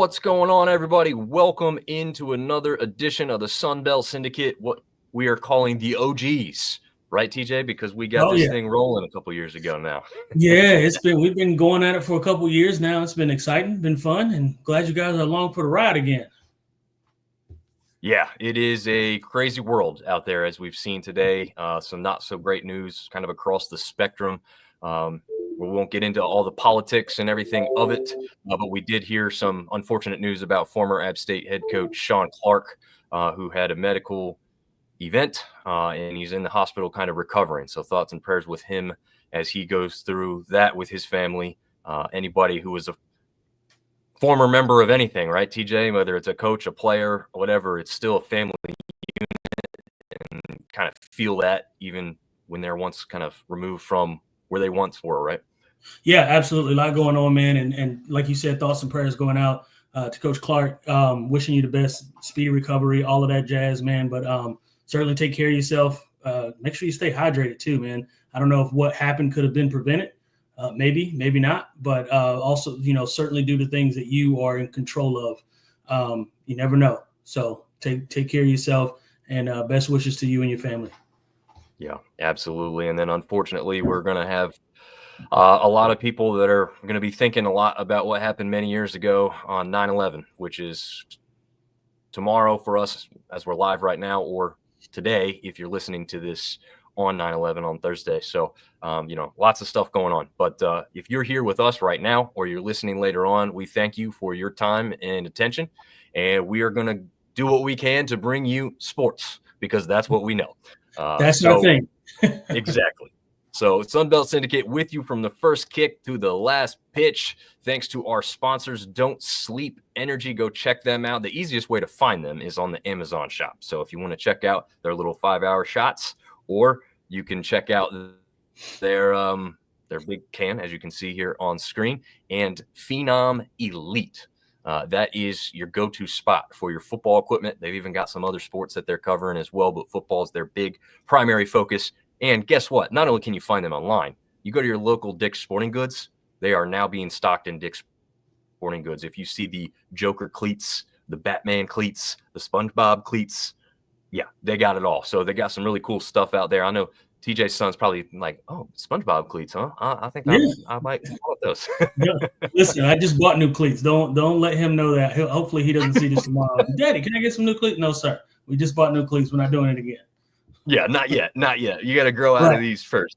What's going on, everybody? Welcome into another edition of the Sunbelt Syndicate, what we are calling the OGs. Right, TJ? Because we got this thing rolling a couple years ago now. Yeah, we've been going at it for a couple years now. It's been exciting, been fun, and glad you guys are along for the ride again. Yeah, it is a crazy world out there, as we've seen today. Some not so great news kind of across the spectrum. We won't get into all the politics and everything of it, but we did hear some unfortunate news about former App State head coach Sean Clark, who had a medical event, and he's in the hospital kind of recovering. So thoughts and prayers with him as he goes through that with his family. Anybody who was a former member of anything, right, TJ, whether it's a coach, a player, whatever, it's still a family unit, and kind of feel that even when they're once kind of removed from where they once were, right? Yeah, absolutely. A lot going on, man. And like you said, thoughts and prayers going out to Coach Clark. Wishing you the best, speedy recovery, all of that jazz, man. But certainly take care of yourself. Make sure you stay hydrated too, man. I don't know if what happened could have been prevented. Maybe not. But also, certainly do the things that you are in control of. You never know. So take care of yourself, and best wishes to you and your family. Yeah, absolutely. And then unfortunately, we're going to have a lot of people that are going to be thinking a lot about what happened many years ago on 9/11, which is tomorrow for us as we're live right now, or today if you're listening to this on 9/11 on Thursday. So, lots of stuff going on. But if you're here with us right now or you're listening later on, we thank you for your time and attention. And we are going to do what we can to bring you sports, because that's what we know. That's our thing. Exactly. So Sunbelt Syndicate with you from the first kick to the last pitch. Thanks to our sponsors, Don't Sleep Energy. Go check them out. The easiest way to find them is on the Amazon shop. So if you want to check out their little 5-hour shots, or you can check out their big can, as you can see here on screen, and Phenom Elite. That is your go-to spot for your football equipment. They've even got some other sports that they're covering as well, but football is their big primary focus. And guess what? Not only can you find them online, you go to your local Dick's Sporting Goods. They are now being stocked in Dick's Sporting Goods. If you see the Joker cleats, the Batman cleats, the SpongeBob cleats, yeah, they got it all. So they got some really cool stuff out there. I know TJ's son's probably like, oh, SpongeBob cleats, huh? I think I might want those. Yeah. Listen, I just bought new cleats. Don't let him know that. Hopefully he doesn't see this tomorrow. Daddy, can I get some new cleats? No, sir. We just bought new cleats. We're not doing it again. Yeah, not yet. You got to grow out of these first.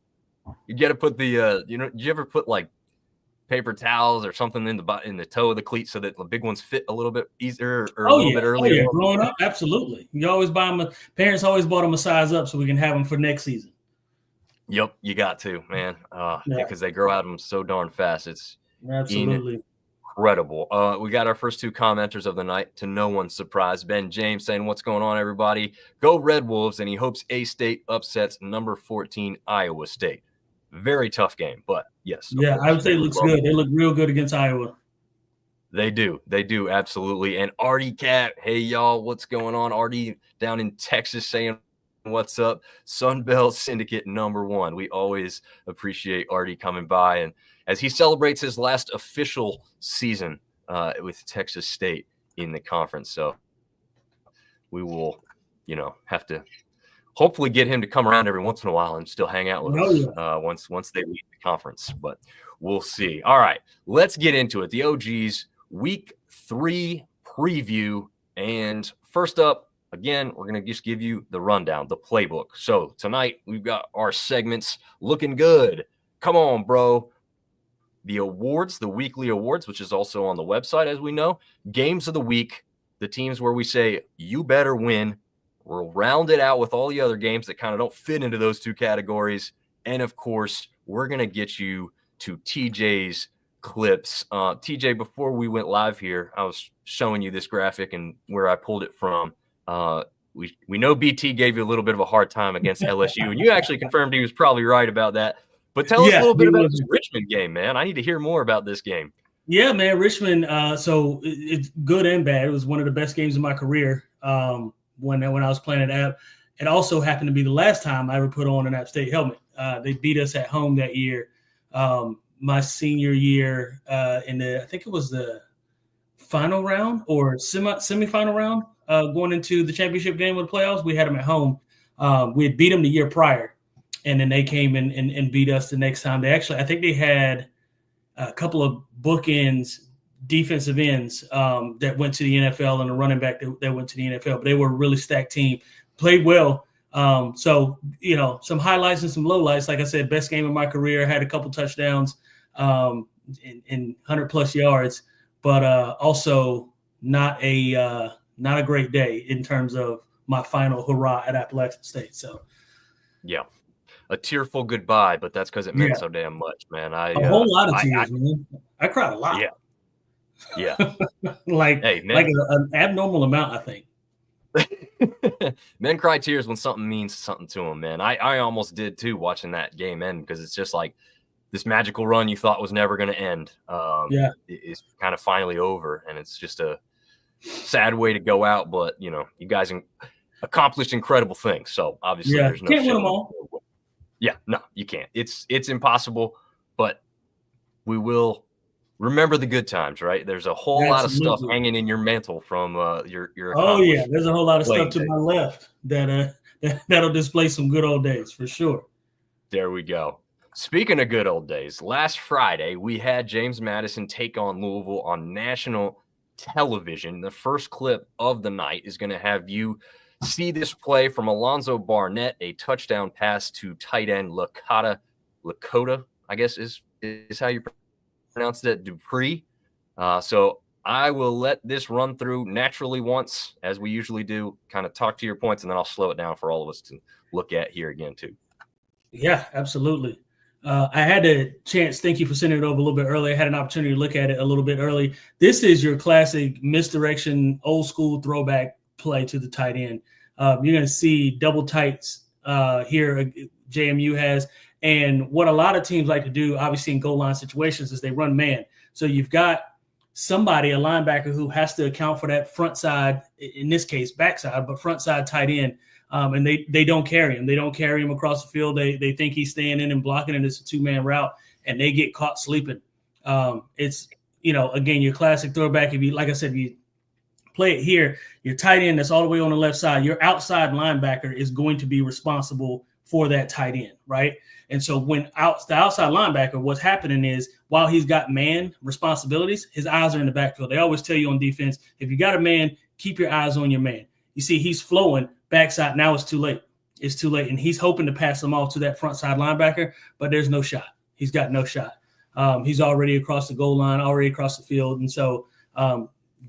You got to put the, did you ever put like paper towels or something in the toe of the cleat so that the big ones fit a little bit easier or a little bit earlier? Oh, yeah. Growing up, absolutely. You always buy them. Parents always bought them a size up so we can have them for next season. Yep, you got to, man. Because they grow out of them so darn fast. It's absolutely incredible. We got our first two commenters of the night, to no one's surprise. Ben James saying, what's going on, everybody? Go Red Wolves, and he hopes A-State upsets number 14 Iowa State. Very tough game, but yes. Yeah, I would say it looks good. They look real good against Iowa. They do, absolutely. And Artie Cat, hey, y'all, what's going on? Artie down in Texas saying, what's up? Sunbelt Syndicate #1. We always appreciate Artie coming by, and as he celebrates his last official season with Texas State in the conference. So we will, have to hopefully get him to come around every once in a while and still hang out with us once they leave the conference. But we'll see. All right, let's get into it. The OGs Week 3 preview. And first up, again, we're going to just give you the rundown, the playbook. So tonight we've got our segments looking good. Come on, bro. The awards, the weekly awards, which is also on the website, as we know. Games of the week, the teams where we say, you better win. We'll round it out with all the other games that kind of don't fit into those two categories. And, of course, we're going to get you to TJ's clips. TJ, before we went live here, I was showing you this graphic and where I pulled it from. We know BT gave you a little bit of a hard time against LSU, and you actually confirmed he was probably right about that. But tell us a little bit about this Richmond game, man. I need to hear more about this game. Yeah, man, Richmond. So it's good and bad. It was one of the best games of my career when I was playing at App. It also happened to be the last time I ever put on an App State helmet. They beat us at home that year. My senior year I think it was the final round or semifinal round going into the championship game of the playoffs. We had them at home. We had beat them the year prior, and then they came and beat us the next time. I think they had a couple of bookends, defensive ends that went to the NFL and a running back that went to the NFL. But they were a really stacked team, played well. So, some highlights and some lowlights. Like I said, best game of my career, had a couple touchdowns in 100-plus yards, but also not a great day in terms of my final hurrah at Appalachian State. So, yeah. A tearful goodbye, but that's because it meant so damn much, man. A whole lot of tears, man. I cried a lot. Yeah. like an abnormal amount, I think. Men cry tears when something means something to them, man. I almost did too watching that game end, because it's just like this magical run you thought was never going to end. Is kind of finally over, and it's just a sad way to go out. But you guys accomplished incredible things. So obviously, there's no can't win them all. Yeah, no, you can't. It's impossible, but we will remember the good times, right? There's a whole lot of stuff hanging in your mantle from your Oh yeah, there's a whole lot of stuff to my left that'll display some good old days for sure. There we go. Speaking of good old days, last Friday we had James Madison take on Louisville on national television. The first clip of the night is going to have you see this play from Alonzo Barnett, a touchdown pass to tight end Lakota, I guess is how you pronounce it, Dupree. So I will let this run through naturally once, as we usually do, kind of talk to your points, and then I'll slow it down for all of us to look at here again too. Yeah, absolutely. I had a chance. Thank you for sending it over a little bit early. I had an opportunity to look at it a little bit early. This is your classic misdirection, old school throwback play to the tight end. You're going to see double tights here JMU has. And what a lot of teams like to do, obviously in goal line situations, is they run man. So you've got somebody, a linebacker, who has to account for that front side, in this case backside, but front side tight end. And they don't carry him. They don't carry him across the field. They think he's staying in and blocking, and it's a two-man route, and they get caught sleeping. It's, again, your classic throwback. If you play it here, your tight end that's all the way on the left side, your outside linebacker is going to be responsible for that tight end, right? And so when the outside linebacker, what's happening is while he's got man responsibilities, his eyes are in the backfield. They always tell you on defense, if you got a man, keep your eyes on your man. You see he's flowing backside. Now it's too late. It's too late. And he's hoping to pass them off to that front side linebacker, but there's no shot. He's got no shot. He's already across the goal line, already across the field. And so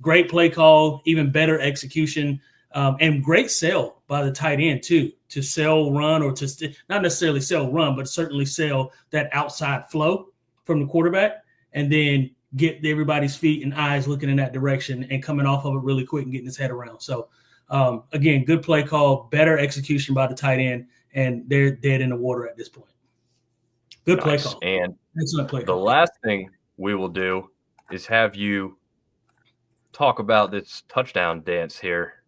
great play call, even better execution, and great sell by the tight end too, to sell run, or to not necessarily sell run, but certainly sell that outside flow from the quarterback, and then get everybody's feet and eyes looking in that direction and coming off of it really quick and getting his head around. So again, good play call, better execution by the tight end, and they're dead in the water at this point. Good play call. And excellent play call. The last thing we will do is have you talk about this touchdown dance here.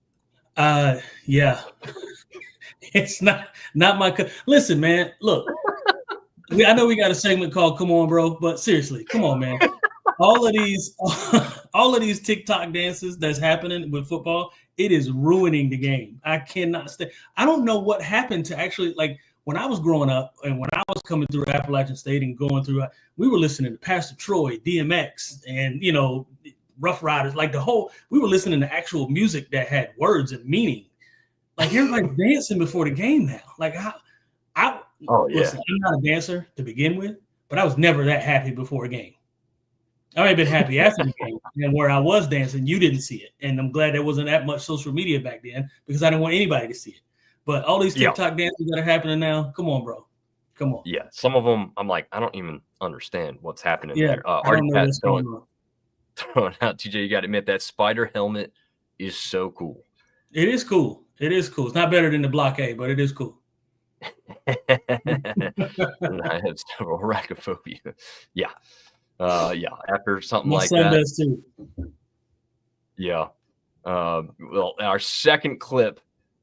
Yeah. It's not my listen, man. Look, I know we got a segment called "Come On, Bro," but seriously, come on, man. all of these TikTok dances that's happening with football, it is ruining the game. I cannot stay. I don't know what happened to actually, like, when I was growing up and when I was coming through Appalachian State and going through, we were listening to Pastor Troy, DMX, and Rough Riders, we were listening to actual music that had words and meaning. Like, everybody's dancing before the game now. Like, listen, I'm not a dancer to begin with, but I was never that happy before a game. I may have been happy after the game, and where I was dancing, you didn't see it. And I'm glad there wasn't that much social media back then, because I didn't want anybody to see it. But all these TikTok dances that are happening now, come on, bro. Come on. Yeah, some of them, I'm like, I don't even understand what's happening there. Throwing out, TJ, you got to admit, that spider helmet is so cool. It is cool. It is cool. It's not better than the blockade, but it is cool. And I have several arachnophobia. Yeah. After something My like son that. does too. Yeah. Well, our second clip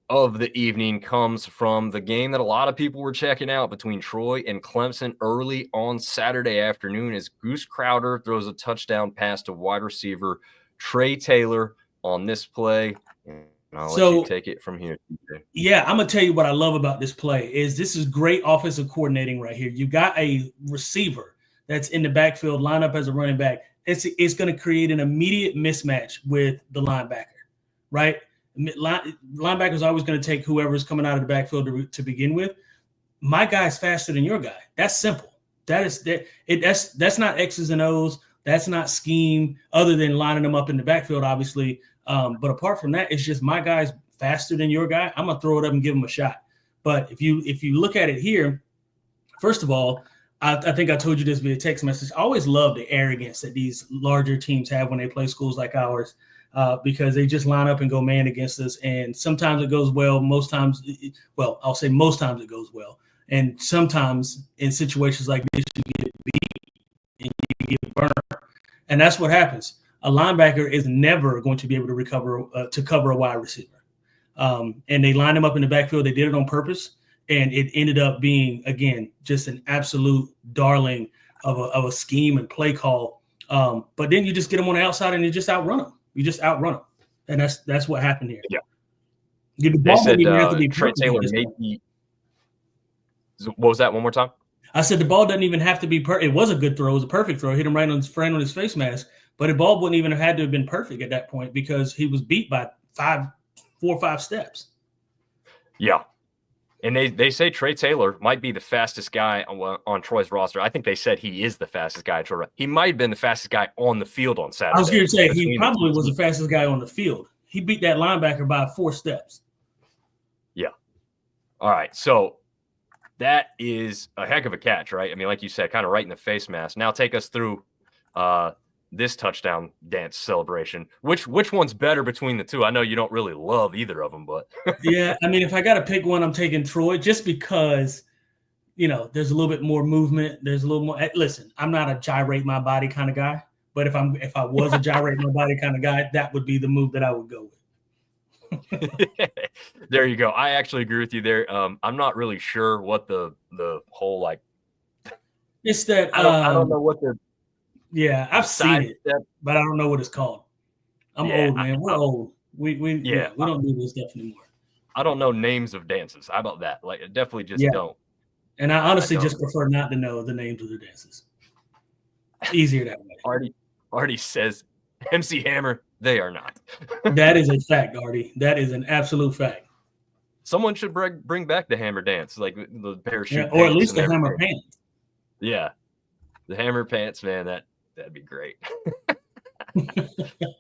of the evening comes from the game that a lot of people were checking out between Troy and Clemson early on Saturday afternoon, as Goose Crowder throws a touchdown pass to wide receiver Trey Taylor on this play. And I'll let you take it from here. Yeah, I'm going to tell you what I love about this play is this is great offensive coordinating right here. You got a receiver that's in the backfield, line up as a running back. It's going to create an immediate mismatch with the linebacker, right? Linebacker's always going to take whoever's coming out of the backfield to begin with. My guy's faster than your guy. That's simple. That's not X's and O's. That's not scheme other than lining them up in the backfield, obviously. But apart from that, it's just my guy's faster than your guy. I'm going to throw it up and give him a shot. But if you look at it here, first of all, I think I told you this via text message. I always love the arrogance that these larger teams have when they play schools like ours because they just line up and go man against us. And sometimes it goes well. Most times it goes well. And sometimes in situations like this, you get beat and you get burned. And that's what happens. A linebacker is never going to be able to cover a wide receiver. And they lined him up in the backfield. They did it on purpose. And it ended up being, again, just an absolute darling of a scheme and play call. But then you just get them on the outside and you just outrun them. And that's what happened here. Yeah. The ball they said didn't even have to be Trey Taylor maybe. What was that? One more time? I said the ball doesn't even have to be perfect. It was a good throw. It was a perfect throw. Hit him right on his face mask. But the ball wouldn't even have had to have been perfect at that point because he was beat by 4 or 5 steps. Yeah. And they say Trey Taylor might be the fastest guy on Troy's roster. I think they said he is the fastest guy. He might have been the fastest guy on the field on Saturday. I was going to say he probably was the fastest guy on the field. He beat that linebacker by 4 steps. Yeah. All right. So that is a heck of a catch, right? I mean, like you said, kind of right in the face mask. Now take us through this touchdown dance celebration. Which one's better between the two? I know you don't really love either of them, but yeah, I mean, if I got to pick one, I'm taking Troy just because, there's a little bit more movement. There's a little more. Listen, I'm not a gyrate my body kind of guy, but if I was a gyrate my body kind of guy, that would be the move that I would go with. There you go. I actually agree with you there. I'm not really sure what the whole like. It's that I don't know what the. Yeah, I've seen it, but I don't know what it's called. I'm old, man. We're old. We don't do this stuff anymore. I don't know names of dances. How about that? Like, I definitely just don't. And I honestly just prefer not to know the names of the dances. It's easier that way. Artie says, MC Hammer, they are not. That is a fact, Artie. That is an absolute fact. Someone should bring back the hammer dance, like the parachute. Or at least the hammer pants. Yeah. The hammer pants, man, that'd be great.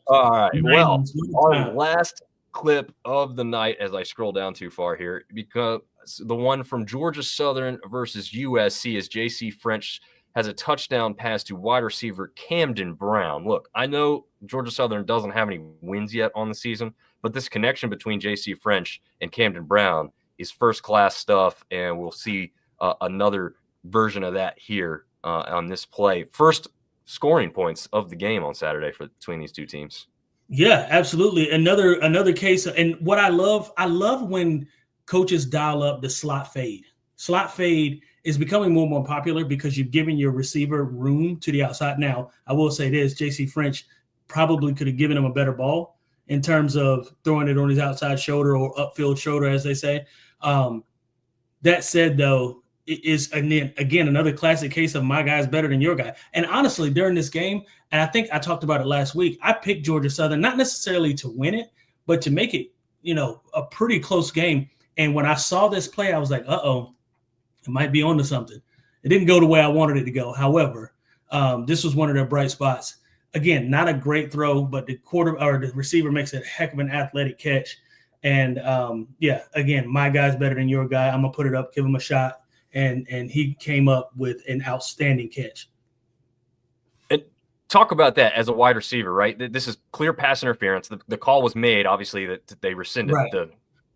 All right. Well, our last clip of the night, as I scroll down too far here, because the one from Georgia Southern versus USC is J.C. French has a touchdown pass to wide receiver Camden Brown. Look, I know Georgia Southern doesn't have any wins yet on the season, but this connection between J.C. French and Camden Brown is first-class stuff, and we'll see another version of that here on this play. First scoring points of the game on Saturday between these two teams. Yeah, absolutely. Another case. And what I love when coaches dial up the slot fade. Slot fade is becoming more and more popular because you've given your receiver room to the outside. Now, I will say this, J.C. French probably could have given him a better ball in terms of throwing it on his outside shoulder or upfield shoulder, as they say. That said, though, it is, again, another classic case of my guy's better than your guy. And honestly, during this game, and I think I talked about it last week, I picked Georgia Southern, not necessarily to win it, but to make it, a pretty close game. And when I saw this play, I was like, uh-oh, it might be onto something. It didn't go the way I wanted it to go. However, this was one of their bright spots. Again, not a great throw, but the receiver makes a heck of an athletic catch. And again, my guy's better than your guy. I'm gonna put it up, give him a shot, and he came up with an outstanding catch. And talk about that as a wide receiver, right? This is clear pass interference. The call was made, obviously, that they rescinded the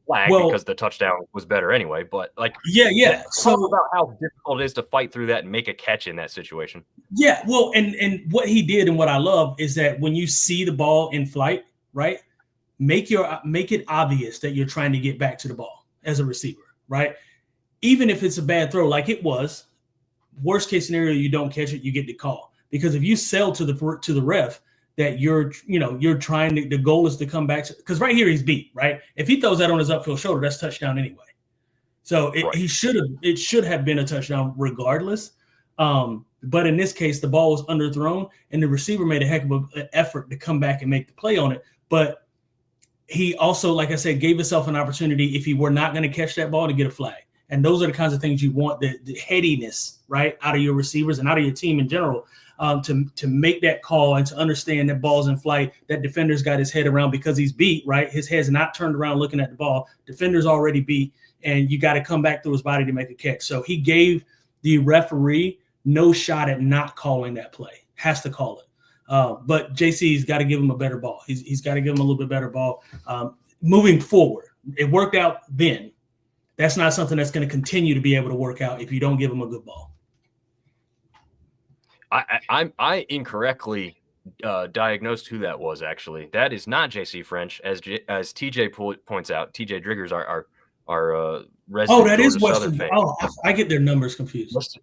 flag because the touchdown was better anyway. But So talk about how difficult it is to fight through that and make a catch in that situation. Yeah, well, and what he did and what I love is that when you see the ball in flight, right, make it obvious that you're trying to get back to the ball as a receiver, right? Even if it's a bad throw, like it was, worst case scenario, you don't catch it, you get the call. Because if you sell to the ref, that you're trying to, the goal is to come back, because right here he's beat, right? If he throws that on his upfield shoulder, that's touchdown anyway. So it should have been a touchdown regardless. But in this case, the ball was underthrown, and the receiver made a heck of an effort to come back and make the play on it. But he also, like I said, gave himself an opportunity, if he were not going to catch that ball, to get a flag. And those are the kinds of things you want, the headiness, right, out of your receivers and out of your team in general, to make that call and to understand that ball's in flight, that defender's got his head around because he's beat, right? His head's not turned around looking at the ball. Defender's already beat, and you got to come back through his body to make a catch. So he gave the referee no shot at not calling that play. Has to call it. But JC's got to give him a better ball. He's got to give him a little bit better ball moving forward. It worked out then. That's not something that's going to continue to be able to work out if you don't give him a good ball. I incorrectly diagnosed who that was. Actually, that is not JC French, as TJ points out. TJ Driggers, our resident. Oh, that is Western. Oh, I get their numbers confused.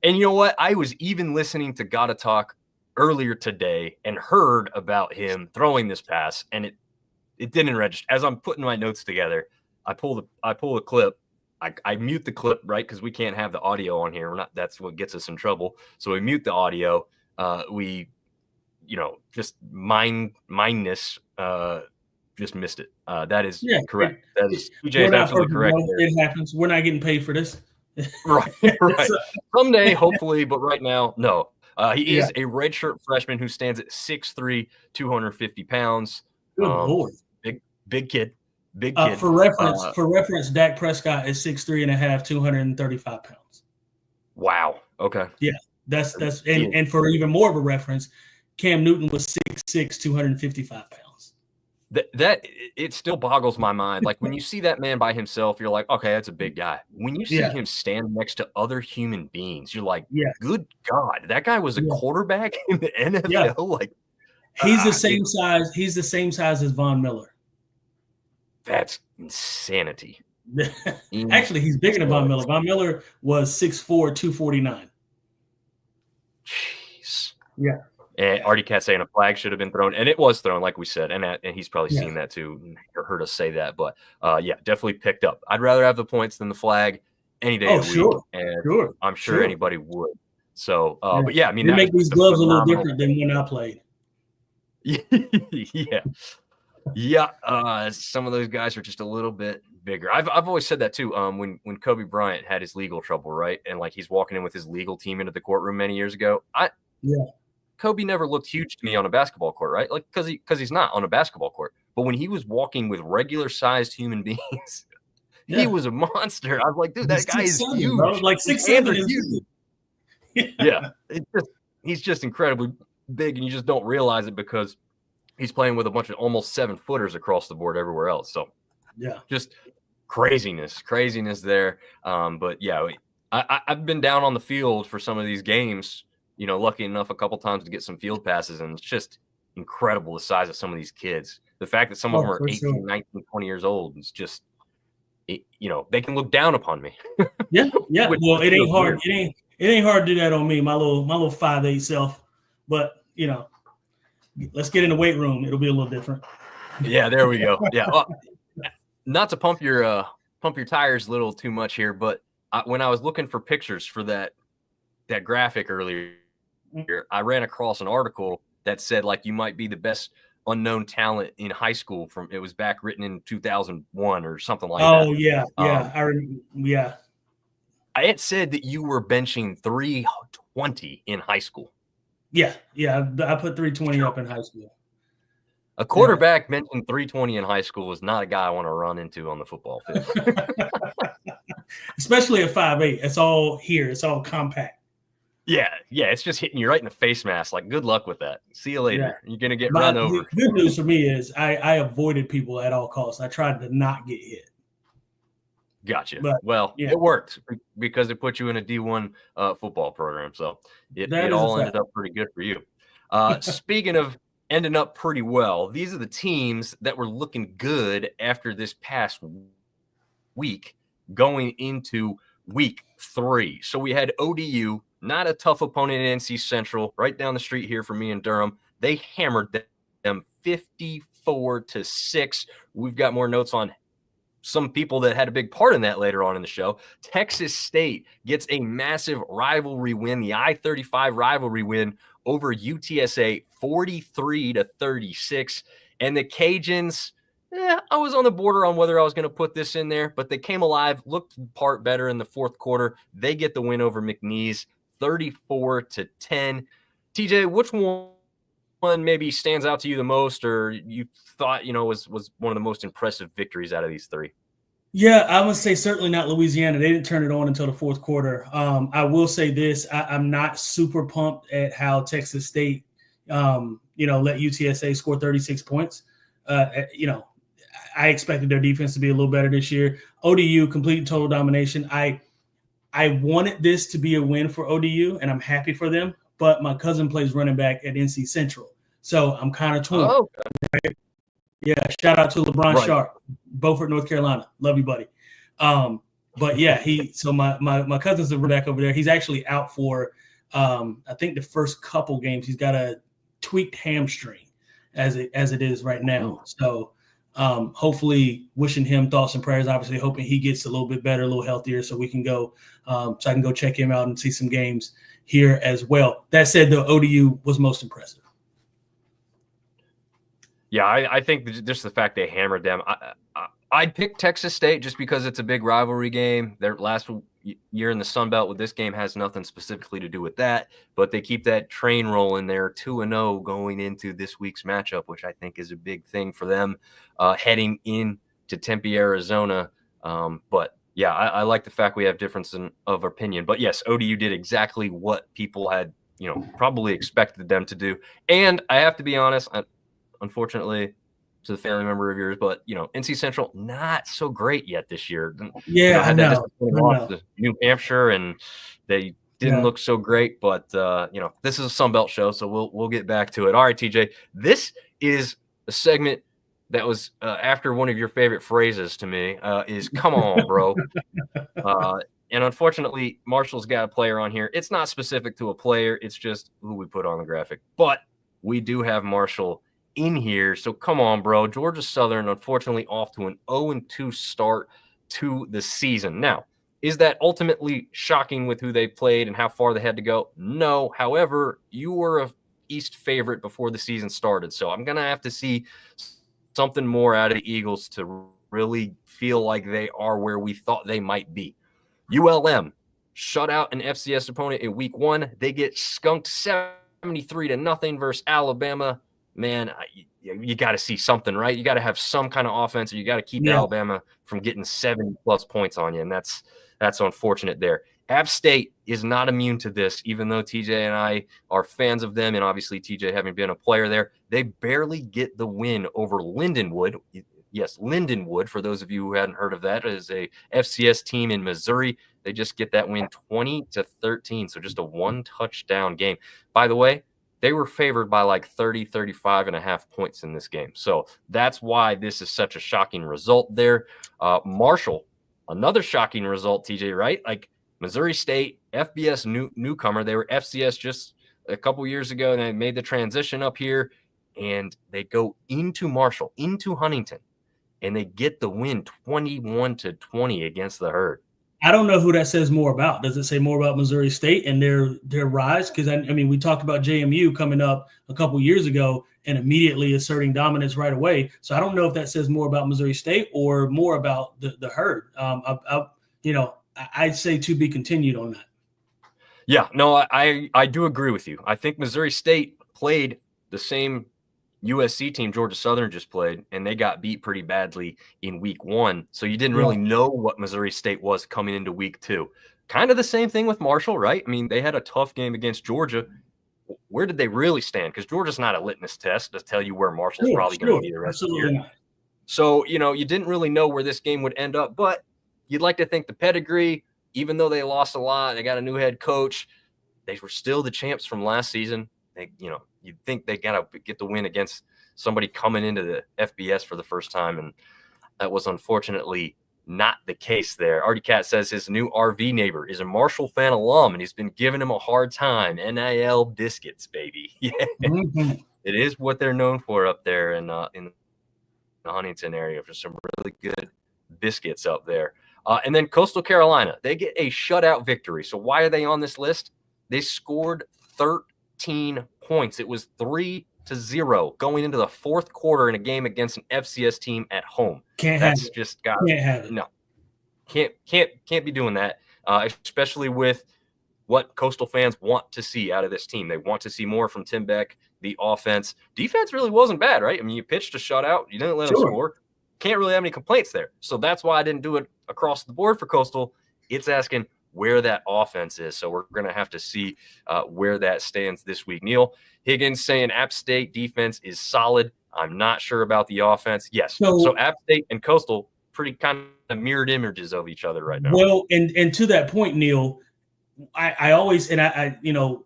And you know what? I was even listening to Gotta Talk earlier today and heard about him throwing this pass, and it didn't register. As I'm putting my notes together, I pull a clip. I mute the clip, right, because we can't have the audio on here. That's what gets us in trouble. So we mute the audio. We, just mindness. Just missed it. That is correct. That is TJ is absolutely correct. It happens. We're not getting paid for this. Right. Someday, hopefully, but right now, no. He is a redshirt freshman who stands at 6'3", 250 pounds. Good Lord. Big kid. Big kid. For reference, Dak Prescott is 6'3.5", 235 pounds. Wow. Okay. Yeah. That's and for even more of a reference, Cam Newton was 6'6", 255 pounds. That it still boggles my mind. Like, when you see that man by himself, you're like, okay, that's a big guy. When you see him stand next to other human beings, you're like, good God, that guy was a quarterback in the NFL. Yeah. Like, he's the same size. He's the same size as Von Miller. That's insanity. Actually, he's bigger than Von Miller. Von Miller was 6'4", 249. Jeez. Yeah. And Artie Cat saying a flag should have been thrown, and it was thrown, like we said, and he's probably seen that too, or heard us say that. But definitely picked up. I'd rather have the points than the flag any day of the week, and I'm sure anybody would. So, but yeah, I mean, they make these gloves a little different than when I played. Some of those guys are just a little bit bigger. I've always said that too. When Kobe Bryant had his legal trouble, right, and like he's walking in with his legal team into the courtroom many years ago, Kobe never looked huge to me on a basketball court, right? Like, because he's not on a basketball court. But when he was walking with regular-sized humin beings, he was a monster. I was like, dude, that guy is huge. Bro. Like 6'7" is huge. He's just incredibly big, and you just don't realize it because he's playing with a bunch of almost 7-footers across the board everywhere else. So, just craziness there. But yeah, I've been down on the field for some of these games. Lucky enough a couple times to get some field passes, and it's just incredible the size of some of these kids. The fact that some of them are 18, 19, 20 years old is just, they can look down upon me. Yeah. Well, it ain't hard. It ain't hard to do that on me, my little 5'8" self. But let's get in the weight room. It'll be a little different. Yeah, there we go. Yeah, not to pump your tires a little too much here, but when I was looking for pictures for that graphic earlier, I ran across an article that said, like, you might be the best unknown talent in high school. It was back written in 2001 or something like that. Oh yeah. I remember. It said that you were benching 320 in high school. Yeah. I put 320 up in high school. A quarterback mentioned 320 in high school is not a guy I want to run into on the football field. Especially at 5'8". It's all here. It's all compact. Yeah, it's just hitting you right in the face mask. Like, good luck with that. See you later. You're going to get run over. The good news for me is I avoided people at all costs. I tried to not get hit. Gotcha. But, it worked because it put you in a D1 football program. So it all ended up pretty good for you. Speaking of ending up pretty well, these are the teams that were looking good after this past week going into week 3. So we had ODU, not a tough opponent in NC Central, right down the street here from me in Durham. They hammered them 54-6. We've got more notes on some people that had a big part in that later on in the show. Texas State gets a massive rivalry win, the I-35 rivalry win over UTSA 43-36. And the Cajuns, I was on the border on whether I was going to put this in there, but they came alive, looked the part better in the fourth quarter. They get the win over McNeese 34-10. TJ, which one maybe stands out to you the most, or you thought, was one of the most impressive victories out of these three? Yeah, I would say certainly not Louisiana. They didn't turn it on until the fourth quarter. I will say this. I'm not super pumped at how Texas State, let UTSA score 36 points. I expected their defense to be a little better this year. ODU, complete and total domination. I wanted this to be a win for ODU, and I'm happy for them. But my cousin plays running back at NC Central, so I'm kind of torn. Oh, right? Yeah, shout out to LeBron Sharp, Beaufort, North Carolina. Love you, buddy. But yeah, so my cousin's a running back over there. He's actually out for I think the first couple games. He's got a tweaked hamstring as it is right now. So hopefully wishing him thoughts and prayers, obviously hoping he gets a little bit better, a little healthier, so we can go so I can go check him out and see some games here as well. That said, the ODU was most impressive. Yeah, I think just the fact they hammered them. I'd pick Texas State just because it's a big rivalry game. Their last year in the Sun Belt with this game has nothing specifically to do with that, but they keep that train rolling there, 2-0 going into this week's matchup, which I think is a big thing for them heading into Tempe, Arizona. But yeah, I like the fact we have difference of opinion. But yes, ODU did exactly what people had, probably expected them to do. And I have to be honest, unfortunately, to the family member of yours, but NC Central not so great yet this year. Yeah, I know. To New Hampshire, and they didn't look so great. But this is a Sun Belt show, so we'll get back to it. All right, TJ, this is a segment that was after one of your favorite phrases to me is "Come on, bro." And unfortunately, Marshall's got a player on here. It's not specific to a player; it's just who we put on the graphic. But we do have Marshall in here, so come on, bro. Georgia Southern, unfortunately, off to an 0-2 start to the season. Now, is that ultimately shocking with who they played and how far they had to go? No. However, you were a East favorite before the season started, so I'm going to have to see something more out of the Eagles to really feel like they are where we thought they might be. ULM shut out an FCS opponent in week 1. They get skunked 73-0 versus Alabama. Man, you got to see something, right? You got to have some kind of offense, or you got to keep Alabama from getting 70-plus points on you, and that's unfortunate there. App State is not immune to this, even though TJ and I are fans of them, and obviously TJ having been a player there. They barely get the win over Lindenwood. Yes, Lindenwood, for those of you who hadn't heard of that, is a FCS team in Missouri. They just get that win 20-13, so just a one-touchdown game. By the way, they were favored by like 35.5 points in this game. So that's why this is such a shocking result there. Marshall, another shocking result, TJ, right? Like Missouri State, FBS newcomer. They were FCS just a couple years ago, and they made the transition up here, and they go into Marshall, into Huntington, and they get the win 21-20 against the Herd. I don't know who that says more about. Does it say more about Missouri State and their rise? Because, I mean, we talked about JMU coming up a couple years ago and immediately asserting dominance right away. So I don't know if that says more about Missouri State or more about the Herd. I'd say to be continued on that. Yeah, no, I do agree with you. I think Missouri State played the same USC team Georgia Southern just played, and they got beat pretty badly in week 1. So you didn't really know what Missouri State was coming into week 2. Kind of the same thing with Marshall, right? I mean, they had a tough game against Georgia. Where did they really stand? Because Georgia's not a litmus test to tell you where Marshall's probably going to be the rest of the year. Not. So, you didn't really know where this game would end up, but you'd like to think the pedigree, even though they lost a lot, they got a new head coach, they were still the champs from last season. You'd think they got to get the win against somebody coming into the FBS for the first time, and that was unfortunately not the case there. Artie Cat says his new RV neighbor is a Marshall fan alum, and he's been giving him a hard time. NIL biscuits, baby. Yeah. Mm-hmm. It is what they're known for up there in the Huntington area, for some really good biscuits up there. And then Coastal Carolina, they get a shutout victory. So why are they on this list? They scored 13 points. It was 3-0 going into the fourth quarter in a game against an FCS team at home. Can't have it. No. Can't be doing that, especially with what Coastal fans want to see out of this team. They want to see more from Tim Beck, the offense. Defense really wasn't bad, right? I mean, you pitched a shutout. You didn't let them score. Can't really have any complaints there. So that's why I didn't do it across the board for Coastal. It's asking where that offense is. So we're going to have to see where that stands this week. Neil Higgins saying App State defense is solid. I'm not sure about the offense. Yes. So App State and Coastal, pretty kind of mirrored images of each other right now. Well, and to that point, Neil, I always, and I you know,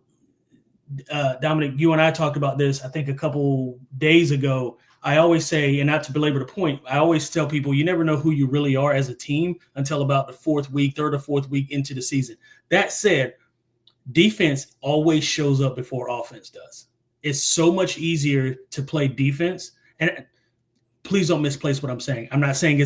Dominic, you and I talked about this, I think a couple days ago. I always say, and not to belabor the point, I always tell people you never know who you really are as a team until about the third or fourth week into the season. That said, defense always shows up before offense does. It's so much easier to play defense. And please don't misplace what I'm saying. I'm not saying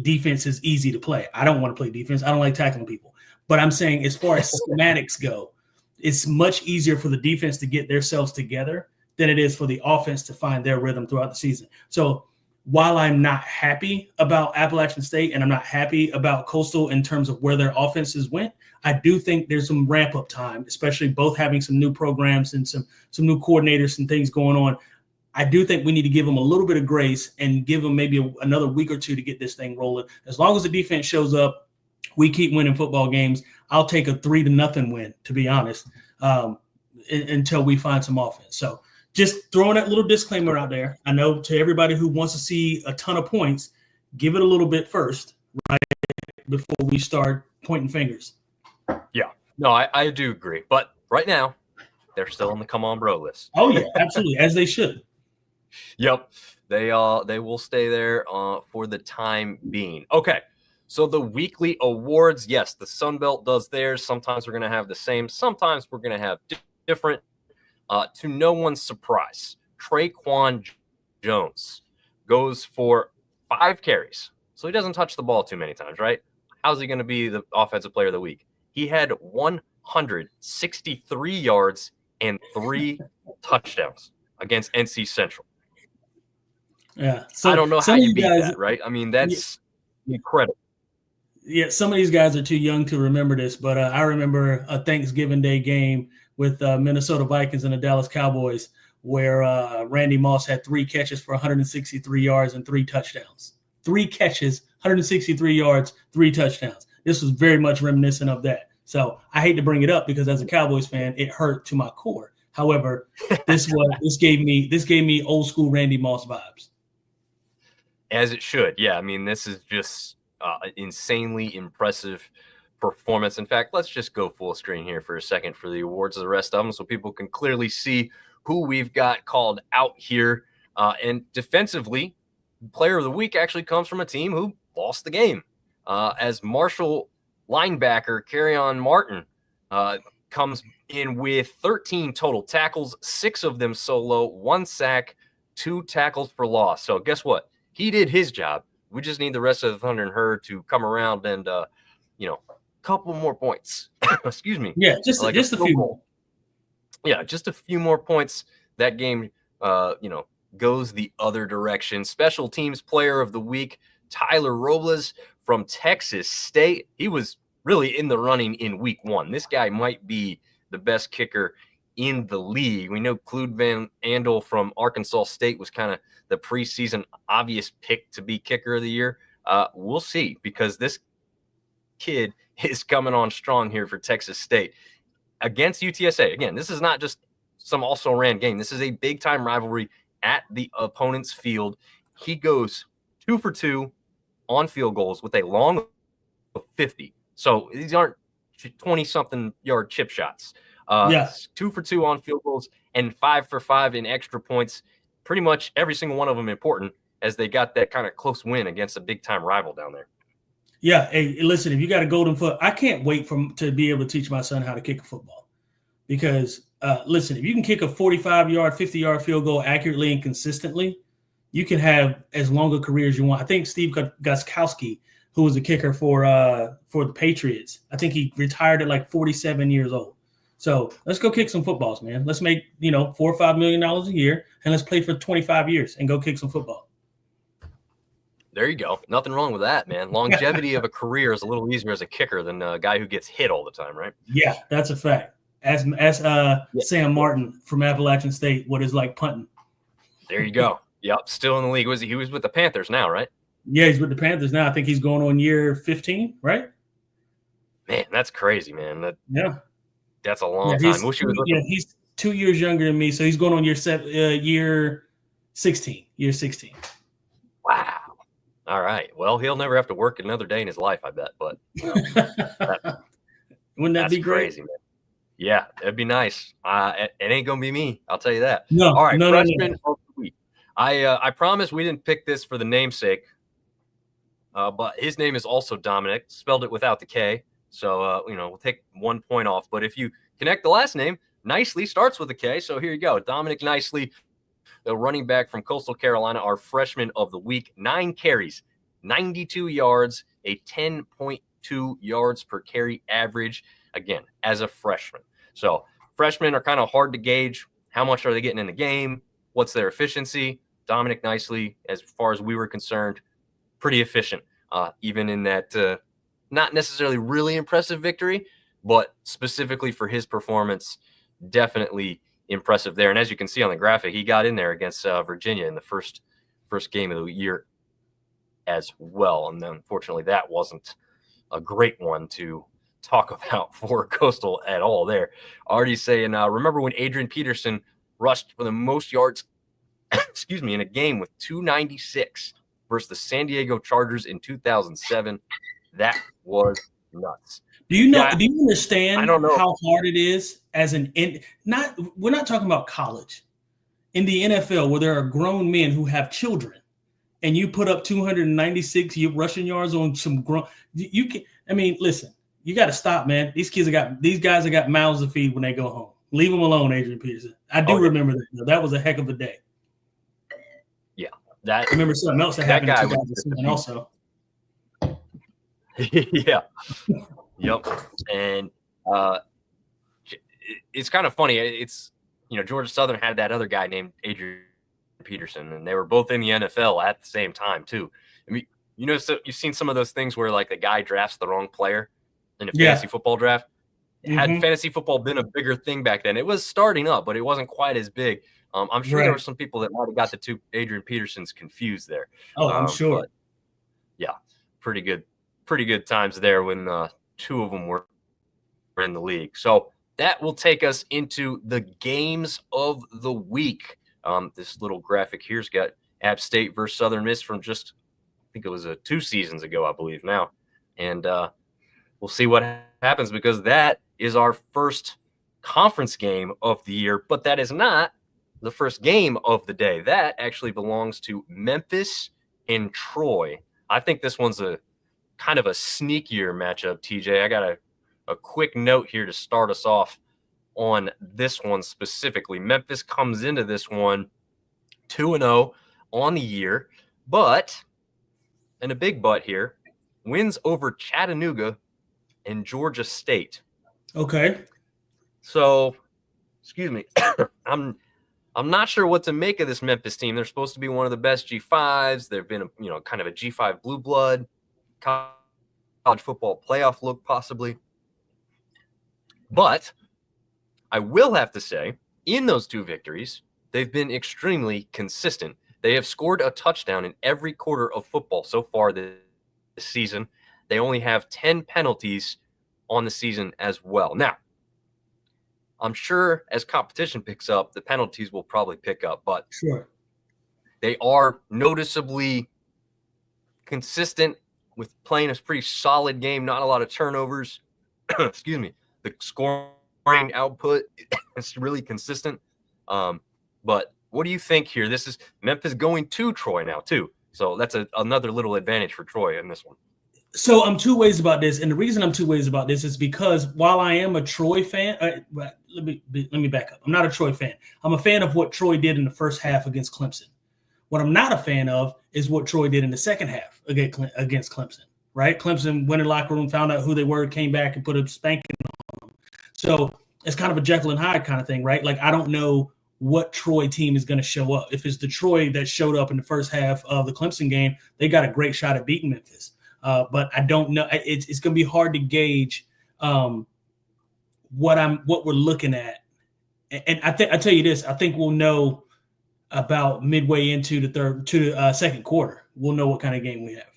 defense is easy to play. I don't want to play defense. I don't like tackling people. But I'm saying as far as schematics go, it's much easier for the defense to get themselves together than it is for the offense to find their rhythm throughout the season. So while I'm not happy about Appalachian State and I'm not happy about Coastal in terms of where their offenses went, I do think there's some ramp-up time, especially both having some new programs and some new coordinators and things going on. I do think we need to give them a little bit of grace and give them maybe another week or two to get this thing rolling. As long as the defense shows up, we keep winning football games. I'll take a 3-0 win, to be honest, until we find some offense. So just throwing that little disclaimer out there. I know to everybody who wants to see a ton of points, give it a little bit first, right, before we start pointing fingers. Yeah. No, I do agree. But right now, they're still on the come on bro list. Oh, yeah, absolutely, as they should. Yep. They will stay there for the time being. Okay. So the weekly awards, yes, the Sun Belt does theirs. Sometimes we're going to have the same. Sometimes we're going to have different. To no one's surprise, Traquan Jones goes for 5 carries. So he doesn't touch the ball too many times, right? How's he going to be the offensive player of the week? He had 163 yards and 3 touchdowns against NC Central. Yeah. So I don't know how you beat that, right? I mean, that's incredible. Yeah, some of these guys are too young to remember this, but I remember a Thanksgiving Day game with Minnesota Vikings and the Dallas Cowboys where Randy Moss had 3 catches for 163 yards and 3 touchdowns. 3 catches, 163 yards, 3 touchdowns. This was very much reminiscent of that. So I hate to bring it up because as a Cowboys fan, it hurt to my core. However, this gave me old school Randy Moss vibes. As it should. Yeah, I mean, this is just insanely impressive performance. In fact, let's just go full screen here for a second for the awards of the rest of them so people can clearly see who we've got called out here. And defensively, player of the week actually comes from a team who lost the game. As Marshall linebacker Kerryon Martin comes in with 13 total tackles, 6 of them solo, 1 sack, 2 tackles for loss. So guess what? He did his job. We just need the rest of the Thunder and Herd to come around and, couple more points. Excuse me. Yeah, just a few more. Yeah, just a few more points. That game, goes the other direction. Special teams player of the week, Tyler Robles from Texas State. He was really in the running in week 1. This guy might be the best kicker in the league. We know Clude Van Andel from Arkansas State was kind of the preseason obvious pick to be kicker of the year. We'll see, because this kid is coming on strong here for Texas State against UTSA. Again, this is not just some also-ran game. This is a big-time rivalry at the opponent's field. He goes 2 for 2 on field goals with a long of 50. So these aren't 20-something yard chip shots. 2 for 2 on field goals and 5 for 5 in extra points. Pretty much every single one of them important, as they got that kind of close win against a big-time rival down there. Yeah, hey, listen, if you got a golden foot, I can't wait to be able to teach my son how to kick a football, because listen, if you can kick a 45-yard, 50-yard field goal accurately and consistently, you can have as long a career as you want. I think Steve Gostkowski, who was a kicker for the Patriots, I think he retired at like 47 years old. So let's go kick some footballs, man. Let's make, $4 or $5 million a year, and let's play for 25 years and go kick some football. There you go. Nothing wrong with that, man. Longevity of a career is a little easier as a kicker than a guy who gets hit all the time, right? Yeah, that's a fact. As Sam Martin from Appalachian State, what is like punting. There you go. Yep, still in the league. He was with the Panthers now, right? Yeah, he's with the Panthers now. I think he's going on year 15, right? Man, that's crazy, man. That's a long time. He's 2 years younger than me, so he's going on year 16. Year 16. Wow. All right. Well, he'll never have to work another day in his life, I bet. But wouldn't that be great? Crazy, man. Yeah, that'd be nice. It ain't gonna be me. I'll tell you that. No. All right. No, freshman of the week. I promise we didn't pick this for the namesake, but his name is also Dominick. Spelled it without the K. So we'll take 1 point off. But if you connect the last name, Nicely starts with a K. So here you go, Dominick Nicely, the running back from Coastal Carolina, our freshman of the week. 9 carries, 92 yards, a 10.2 yards per carry average, again, as a freshman. So freshmen are kind of hard to gauge. How much are they getting in the game? What's their efficiency? Dominick Nicely, as far as we were concerned, pretty efficient, even in that not necessarily really impressive victory, but specifically for his performance, definitely impressive there. And as you can see on the graphic, he got in there against Virginia in the first game of the year as well. And then, unfortunately, that wasn't a great one to talk about for Coastal at all there. Already saying, remember when Adrian Peterson rushed for the most yards, in a game with 296 versus the San Diego Chargers in 2007? That was nuts. Do you know? Do you understand I don't know how hard it is we're not talking about college. In the NFL, where there are grown men who have children, and you put up 296 rushing yards on some grown, you can. I mean, listen, you got to stop, man. These guys have got mouths to feed when they go home. Leave them alone, Adrian Peterson. I do remember that. That was a heck of a day. Yeah, I remember something else that happened in 2007 also. Yeah. Yep. And it's kind of funny. It's, Georgia Southern had that other guy named Adrian Peterson, and they were both in the NFL at the same time too. I mean, so you've seen some of those things where like the guy drafts the wrong player in a fantasy football draft. Had fantasy football been a bigger thing back then, it was starting up, but it wasn't quite as big. I'm sure there were some people that might have got the two Adrian Petersons confused there. Oh, I'm sure. But yeah, pretty good times there when two of them were in the league. So that will take us into the games of the week. This little graphic here's got App State versus Southern Miss from just, I think it was 2 seasons ago, I believe now. And we'll see what happens, because that is our first conference game of the year, but that is not the first game of the day. That actually belongs to Memphis and Troy. I think this one's a kind of a sneakier matchup, TJ. I got a quick note here to start us off on this one specifically. Memphis comes into this one 2-0 on the year, but, and a big but here, wins over Chattanooga and Georgia State. Okay. So, excuse me, I'm not sure what to make of this Memphis team. They're supposed to be one of the best G5s. They've been, kind of a G5 blue blood, college football playoff look possibly. But I will have to say, in those 2 victories, they've been extremely consistent. They have scored a touchdown in every quarter of football so far this season. They only have 10 penalties on the season as well. Now, I'm sure as competition picks up, the penalties will probably pick up, but sure, they are noticeably consistent with playing a pretty solid game, not a lot of turnovers. Excuse me. The scoring output is really consistent. But what do you think here? This is Memphis going to Troy now, too. So that's another little advantage for Troy in this one. So I'm 2 ways about this. And the reason I'm 2 ways about this is because while I am a Troy fan, let me back up. I'm not a Troy fan. I'm a fan of what Troy did in the first half against Clemson. What I'm not a fan of is what Troy did in the second half against Clemson, right? Clemson went in the locker room, found out who they were, came back and put a spanking on them. So it's kind of a Jekyll and Hyde kind of thing, right? Like, I don't know what Troy team is going to show up. If it's the Troy that showed up in the first half of the Clemson game, they got a great shot at beating Memphis. But I don't know. It's going to be hard to gauge what we're looking at. And I tell you this, I think we'll know about midway into the second quarter. We'll know what kind of game we have.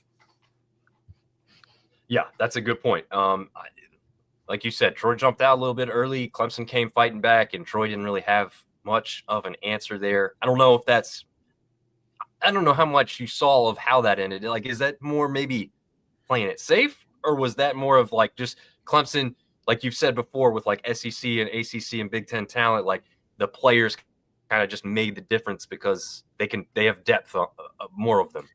Yeah, that's a good point. Like you said, Troy jumped out a little bit early. Clemson came fighting back, and Troy didn't really have much of an answer there. I don't know how much you saw of how that ended. Like, is that more maybe playing it safe, or was that more of like just Clemson, like you've said before, with like SEC and ACC and Big Ten talent, like the players kind of just made the difference because they have depth, more of them?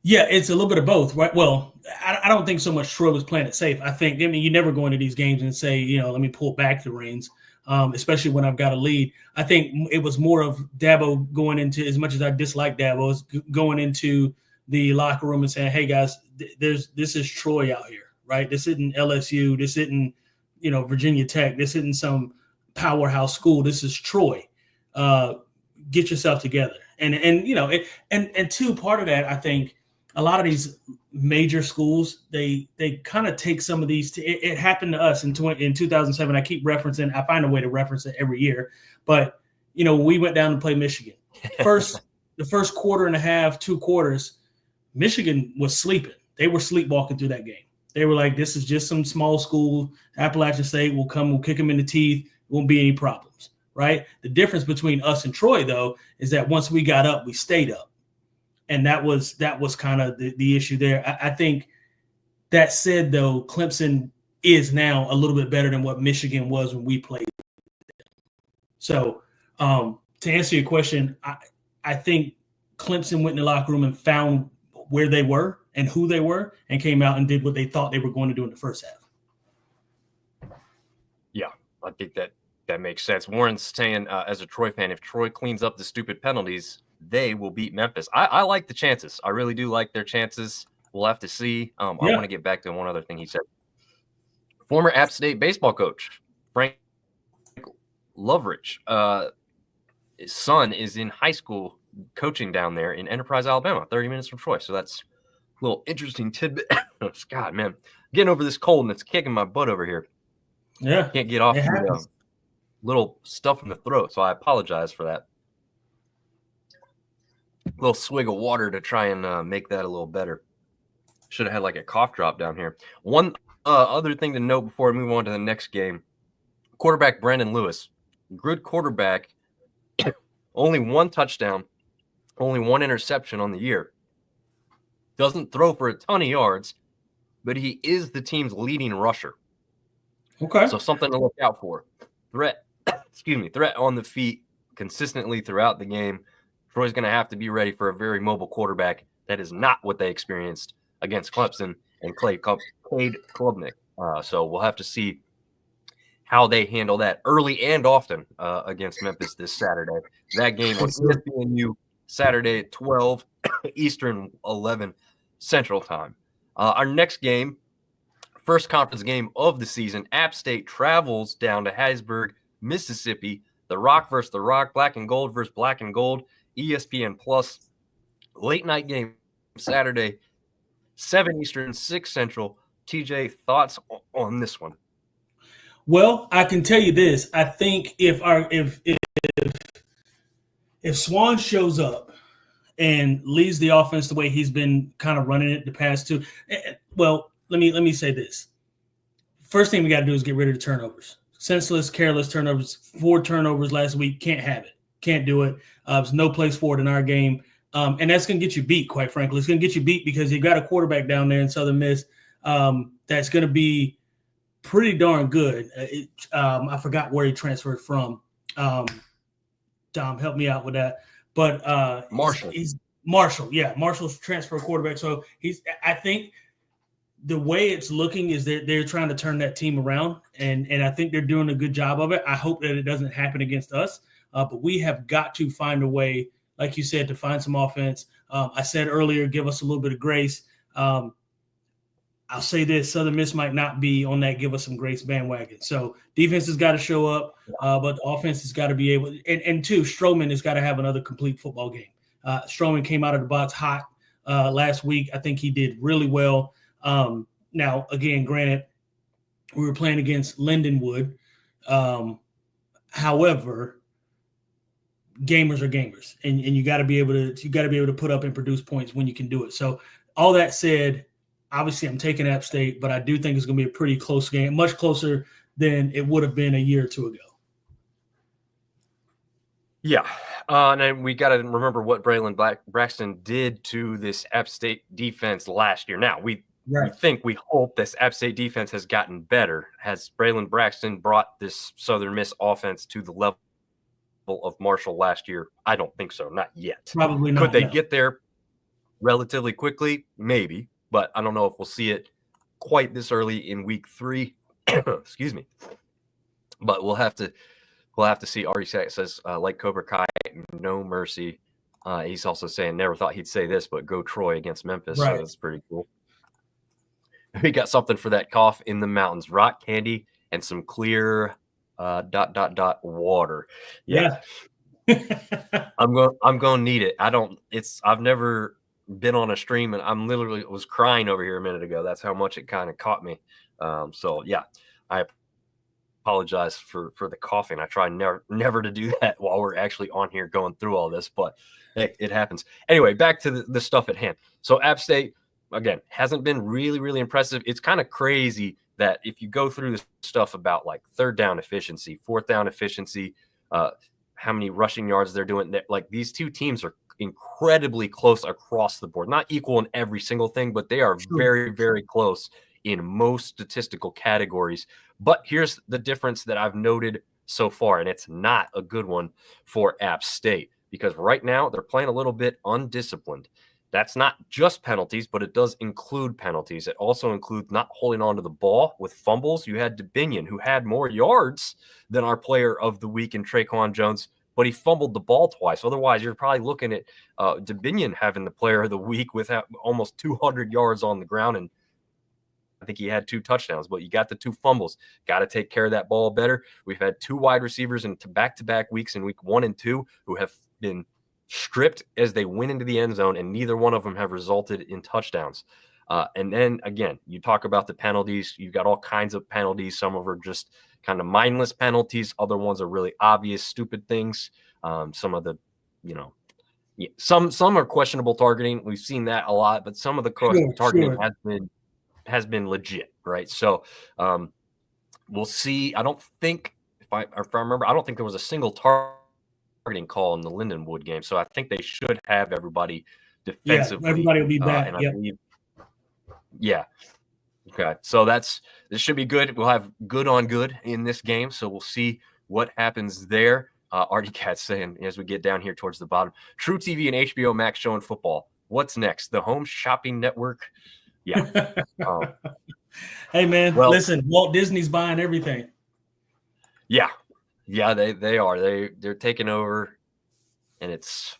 Yeah, it's a little bit of both, right? Well, I don't think so much Troy was playing it safe. I mean, you never go into these games and say, let me pull back the reins, especially when I've got a lead. I think it was more of Dabo going into, as much as I dislike Dabo, is going into the locker room and saying, hey, guys, this is Troy out here, right? This isn't LSU. This isn't, Virginia Tech. This isn't some powerhouse school. This is Troy. Get yourself together. And two, part of that, I think, a lot of these major schools, they kind of take some of these. It happened to us in 2007. I keep referencing. I find a way to reference it every year. But we went down to play Michigan. The first quarter and a half, 2 quarters, Michigan was sleeping. They were sleepwalking through that game. They were like, "This is just some small school. Appalachian State will come. We'll kick them in the teeth. Won't be any problems." Right. The difference between us and Troy, though, is that once we got up, we stayed up. And that was kind of the issue there. I think that said, though, Clemson is now a little bit better than what Michigan was when we played. So to answer your question, I think Clemson went in the locker room and found where they were and who they were and came out and did what they thought they were going to do in the first half. Yeah, I think that makes sense. Warren's saying, as a Troy fan, if Troy cleans up the stupid penalties, they will beat Memphis. I like the chances. I really do like their chances. We'll have to see. I want to get back to one other thing he said. Former App State baseball coach, Frank Loveridge, his son is in high school coaching down there in Enterprise, Alabama, 30 minutes from Troy. So that's a little interesting tidbit. God, man, getting over this cold and it's kicking my butt over here. Yeah. Can't get off the little stuff in the throat. So I apologize for that. Little swig of water to try and make that a little better. Should have had like a cough drop down here. One other thing to note before we move on to the next game. Quarterback Brandon Lewis, good quarterback, only 1 touchdown, only 1 interception on the year. Doesn't throw for a ton of yards, but he is the team's leading rusher. Okay. So something to look out for. Threat on the feet consistently throughout the game. Troy's going to have to be ready for a very mobile quarterback. That is not what they experienced against Clemson and Cade Klubnik. So we'll have to see how they handle that early and often against Memphis this Saturday. That game on ESPNU Saturday at 12 Eastern, 11 Central Time. Our next game, first conference game of the season, App State travels down to Hattiesburg, Mississippi. The Rock versus the Rock, Black and Gold versus Black and Gold. ESPN Plus, late night game Saturday, 7 Eastern, 6 Central. TJ, thoughts on this one? Well, I can tell you this. I think if Swan shows up and leads the offense the way he's been kind of running it the past 2, well, let me say this. First thing we got to do is get rid of the turnovers. Senseless, careless turnovers. 4 turnovers last week. Can't have it. Can't do it. There's no place for it in our game. And that's going to get you beat, quite frankly. It's going to get you beat because you got a quarterback down there in Southern Miss that's going to be pretty darn good. I forgot where he transferred from. Dom, help me out with that. But Marshall. He's Marshall. Yeah, Marshall's transfer quarterback. So I think the way it's looking is that they're trying to turn that team around, and I think they're doing a good job of it. I hope that it doesn't happen against us, but we have got to find a way, like you said, to find some offense. I said earlier, give us a little bit of grace. I'll say this, Southern Miss might not be on that give us some grace bandwagon. So defense has got to show up, but the offense has got to be able – and two, Stroman has got to have another complete football game. Stroman came out of the box hot last week. I think he did really well. Now, again, granted, we were playing against Lindenwood. However, gamers are gamers, and you got to be able to put up and produce points when you can do it. So all that said, obviously I'm taking App State, but I do think it's going to be a pretty close game, much closer than it would have been a year or two ago. Yeah. And then we got to remember what Braylon Braxton did to this App State defense last year. Now, we hope this App State defense has gotten better. Has Braylon Braxton brought this Southern Miss offense to the level of Marshall last year? I don't think so. Not yet. Probably not. Could they get there relatively quickly? Maybe. But I don't know if we'll see it quite this early in week 3. Excuse me. But we'll have to see. Artie says, like Cobra Kai, no mercy. He's also saying, never thought he'd say this, but go Troy against Memphis. Right. So that's pretty cool. We got something for that cough in the mountains. Rock candy and some clear ... water. Yeah. I'm going to need it. I've never been on a stream, and I'm literally was crying over here a minute ago. That's how much it kind of caught me. So yeah, I apologize for the coughing. I try never to do that while we're actually on here going through all this, but hey, it happens. Anyway, back to the stuff at hand. So App State, again, hasn't been really, really impressive. It's kind of crazy that if you go through this stuff about like third down efficiency, fourth down efficiency, how many rushing yards they're doing, like these two teams are incredibly close across the board. Not equal in every single thing, but they are very, very close in most statistical categories. But here's the difference that I've noted so far, and it's not a good one for App State, because right now they're playing a little bit undisciplined. That's not just penalties, but it does include penalties. It also includes not holding on to the ball with fumbles. You had Dominick, who had more yards than our player of the week in Traquan Jones, but he fumbled the ball twice. Otherwise, you're probably looking at Dominick having the player of the week with almost 200 yards on the ground, and I think he had 2 touchdowns, but you got the 2 fumbles. Got to take care of that ball better. We've had 2 wide receivers in back-to-back weeks in week 1 and 2 who have been stripped as they went into the end zone, and neither one of them have resulted in touchdowns. And then, again, you talk about the penalties. You've got all kinds of penalties. Some of them are just kind of mindless penalties. Other ones are really obvious, stupid things. Some of the, some are questionable targeting. We've seen that a lot, but some of the targeting has been legit, right? So we'll see. I don't think, if I remember, I don't think there was a single targeting call in the Lindenwood game. So I think they should have everybody defensively. Yeah, everybody will be back. And I believe, yeah. Okay. So this should be good. We'll have good on good in this game. So we'll see what happens there. Artie Cat's saying, as we get down here towards the bottom, True TV and HBO Max showing football. What's next? The Home Shopping Network? Yeah. Hey, man, listen, Walt Disney's buying everything. Yeah. Yeah, they are. They're taking over, and it's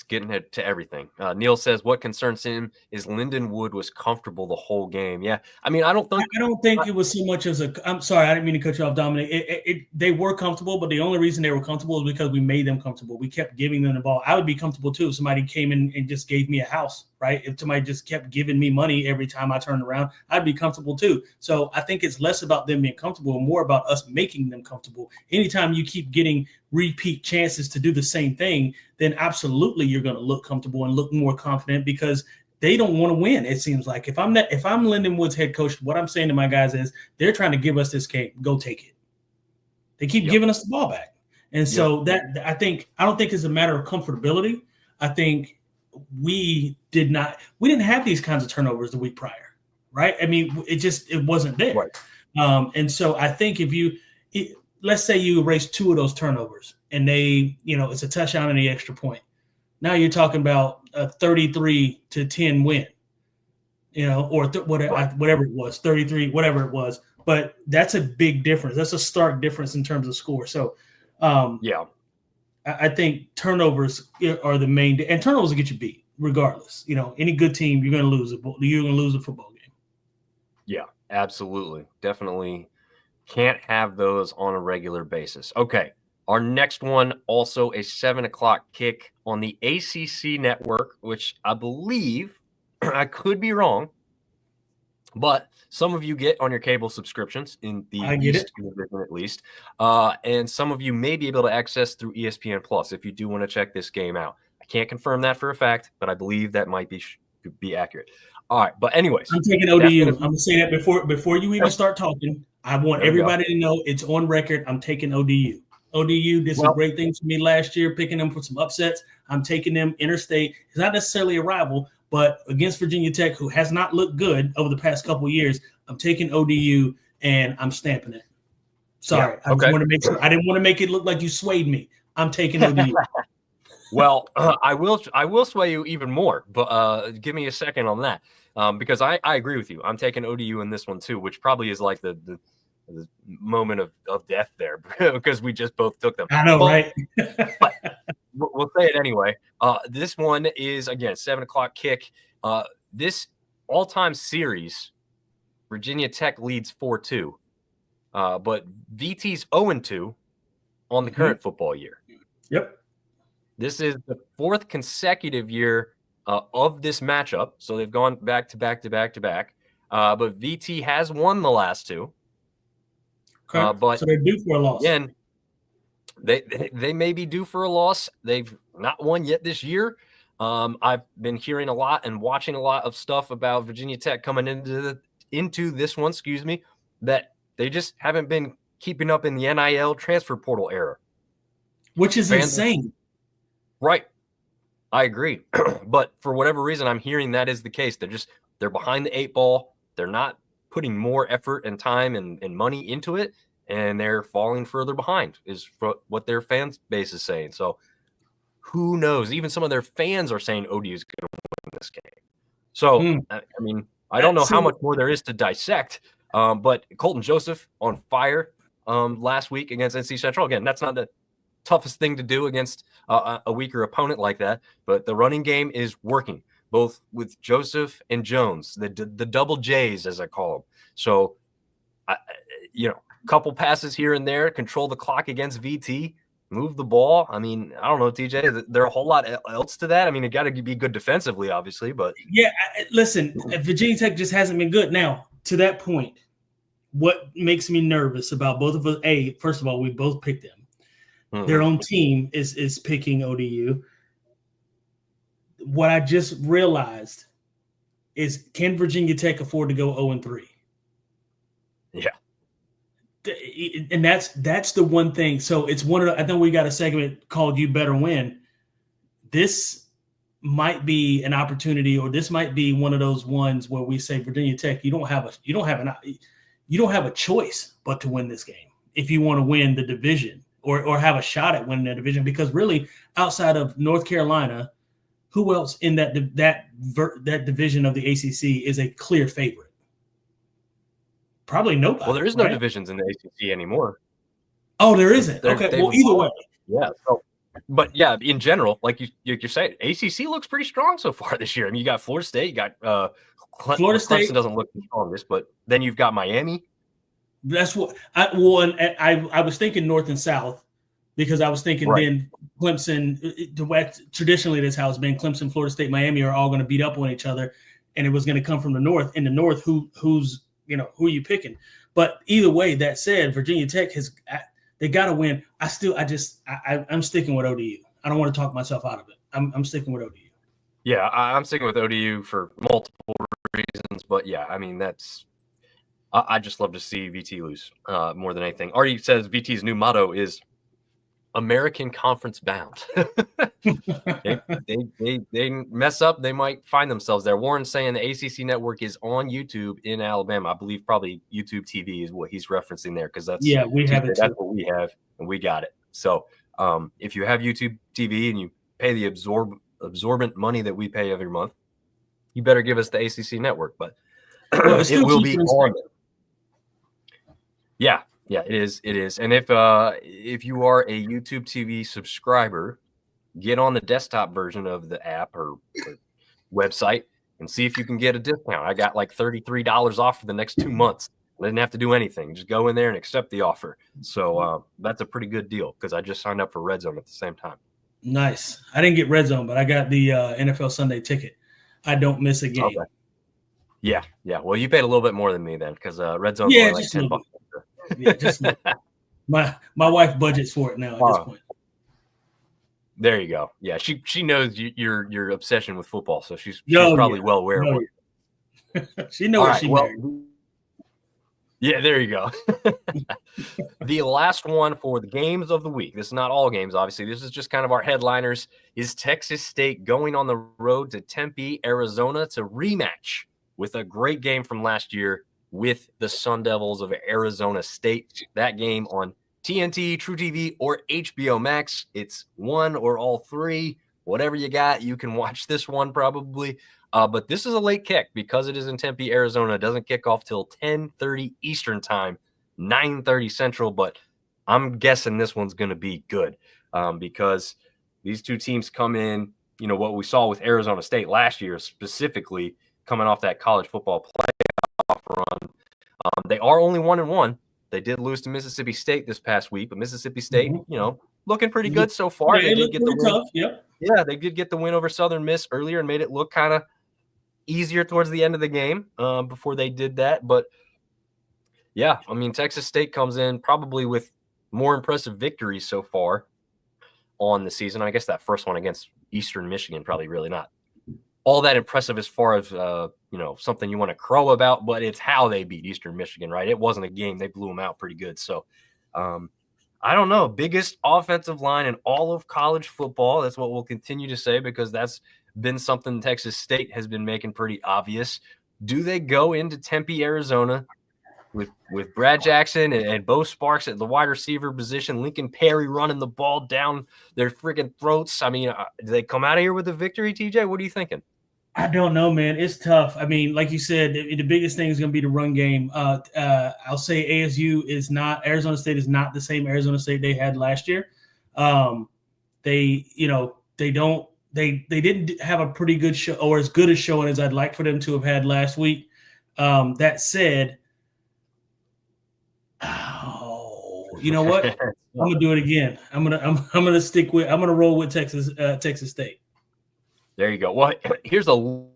getting it to everything. Neil says, what concerns him is Lindenwood was comfortable the whole game. Yeah. I mean, I don't think it was so much as I'm sorry, I didn't mean to cut you off, Dominick. They were comfortable, but the only reason they were comfortable is because we made them comfortable. We kept giving them the ball. I would be comfortable too if somebody came in and just gave me a house, right? If somebody just kept giving me money every time I turned around, I'd be comfortable too. So I think it's less about them being comfortable and more about us making them comfortable. Anytime you keep getting repeat chances to do the same thing, then absolutely you're going to look comfortable and look more confident, because they don't want to win. It seems like if I'm Lindenwood's head coach, what I'm saying to my guys is they're trying to give us this game. Go take it. They keep giving us the ball back. And so that I don't think it's a matter of comfortability. I think we didn't have these kinds of turnovers the week prior, right? I mean, it wasn't there. Right. And so I think let's say you erase 2 of those turnovers and it's a touchdown and the extra point. Now you're talking about a 33-10 win. or whatever it was, 33, whatever it was. But that's a big difference. That's a stark difference in terms of score. So, I think turnovers are the main, and turnovers will get you beat regardless. Any good team, you're going to lose a football game. Yeah, absolutely. Definitely can't have those on a regular basis. Okay. Our next one, also a 7:00 kick on the ACC network, which I believe, I could be wrong, but some of you get on your cable subscriptions in the East division at least, and some of you may be able to access through ESPN Plus if you do want to check this game out. I can't confirm that for a fact, but I believe that might be accurate. All right, but anyways, I'm taking ODU. I'm gonna say that before you even start talking. I want everybody to know it's on record. I'm taking ODU. ODU did some great things for me last year, picking them for some upsets. I'm taking them interstate. It's not necessarily a rival, but against Virginia Tech, who has not looked good over the past couple of years, I'm taking ODU and I'm stamping it. Sorry, I just want to make sure. I didn't want to make it look like you swayed me. I'm taking ODU. Well, I will sway you even more, but give me a second on that, because I agree with you. I'm taking ODU in this one too, which probably is like the moment of death there because we just both took them. I know, right? But we'll say it anyway. This one is, again, 7:00 kick. This all-time series, Virginia Tech leads 4-2, but VT's 0-2 on the current football year. Yep. This is the fourth consecutive year of this matchup, so they've gone back to back to back to back. But VT has won the last two. But so they're due for a loss. Again, they may be due for a loss. They've not won yet this year. I've been hearing a lot and watching a lot of stuff about Virginia Tech coming into this one, that they just haven't been keeping up in the NIL transfer portal era. Which is insane. Right. I agree. But for whatever reason, I'm hearing that is the case. They're behind the 8 ball. They're not putting more effort and time and money into it, and they're falling further behind is what their fan base is saying. So who knows? Even some of their fans are saying ODU is going to win this game. So, I mean, I don't know how much more there is to dissect, but Colton Joseph on fire last week against NC Central. Again, that's not the toughest thing to do against a weaker opponent like that, but the running game is working, both with Joseph and Jones, the double J's, as I call them. So, couple passes here and there, control the clock against VT, move the ball. I mean, I don't know, TJ, is there a whole lot else to that? I mean, it got to be good defensively, obviously, but yeah, listen, Virginia Tech just hasn't been good. Now, to that point, what makes me nervous about both of us? First of all, we both picked them. Their own team is picking ODU. What I just realized is, can Virginia Tech afford to go 0-3? Yeah. And that's the one thing. So it's one of I know we got a segment called "You Better Win." This might be an opportunity, or this might be one of those ones where we say, Virginia Tech, you don't have a choice but to win this game if you want to win the division or have a shot at winning the division. Because really, outside of North Carolina, who else in that division of the ACC is a clear favorite? Probably nobody. Well, there is no divisions in the ACC anymore. Oh, there isn't. Okay. Well, either way. Yeah. So, but yeah, in general, like you're saying, ACC looks pretty strong so far this year. I mean, you got Florida State, you got Florida State. Clemson doesn't look the strongest, but then you've got Miami. That's what I was thinking North and South, because I was thinking then Clemson, traditionally that's how it's been. Clemson, Florida State, Miami are all going to beat up on each other, and it was going to come from the North. In the North, who's who are you picking? But either way, that said, Virginia Tech they got to win. I'm sticking with ODU. I don't want to talk myself out of it. I'm sticking with ODU. Yeah, I'm sticking with ODU for multiple reasons, but yeah, I mean I just love to see VT lose more than anything. Artie says VT's new motto is American Conference bound. they mess up, they might find themselves there. Warren's saying the ACC network is on YouTube in Alabama. I believe probably YouTube TV is what he's referencing there, because that's we have it. That's what we have, and we got it. So if you have YouTube TV and you pay the absorbent money that we pay every month, you better give us the ACC network. But well, it's it still will be cheaper in on. Spectrum. Yeah, it is. And if you are a YouTube TV subscriber, get on the desktop version of the app or website and see if you can get a discount. I got like $33 off for the next 2 months. I didn't have to do anything. Just go in there and accept the offer. So that's a pretty good deal because I just signed up for Red Zone at the same time. Nice. I didn't get Red Zone, but I got the NFL Sunday ticket. I don't miss a game. Okay. Yeah. Well, you paid a little bit more than me then because Red Zone's Yeah, only like $10. Yeah, just my wife budgets for it now at this point. There you go. Yeah, she knows your obsession with football, so she's probably well aware of it. She knows what she married. Yeah, there you go. The last one for the games of the week. This is not all games, obviously. This is just kind of our headliners. Is Texas State going on the road to Tempe, Arizona to rematch with a great game from last year with the Sun Devils of Arizona State? That game on TNT, True TV, or HBO Max. It's one or all three. Whatever you got, you can watch this one probably. But this is a late kick because it is in Tempe, Arizona. It doesn't kick off till 10:30 Eastern time, 9:30 Central. But I'm guessing this one's going to be good because these two teams come in, what we saw with Arizona State last year, specifically coming off that college football playoff run. They are only 1-1. They did lose to Mississippi State this past week, but Mississippi State, looking pretty good so far. Yeah, they did get the win. Tough. Yep. Yeah, they did get the win over Southern Miss earlier and made it look kind of easier towards the end of the game before they did that. But yeah, I mean, Texas State comes in probably with more impressive victories so far on the season. I guess that first one against Eastern Michigan, probably really not all that impressive as far as, something you want to crow about, but it's how they beat Eastern Michigan, right? It wasn't a game. They blew them out pretty good. So I don't know. Biggest offensive line in all of college football. That's what we'll continue to say because that's been something Texas State has been making pretty obvious. Do they go into Tempe, Arizona with Brad Jackson and Bo Sparks at the wide receiver position, Lincoln Perry running the ball down their freaking throats? I mean, do they come out of here with a victory, TJ? What are you thinking? I don't know, man. It's tough. I mean, like you said, the biggest thing is going to be the run game. I'll say Arizona State is not the same Arizona State they had last year. They didn't have a pretty good show or as good a showing as I'd like for them to have had last week. That said, you know what? I'm gonna do it again. I'm gonna roll with Texas State. There you go. Well, here's a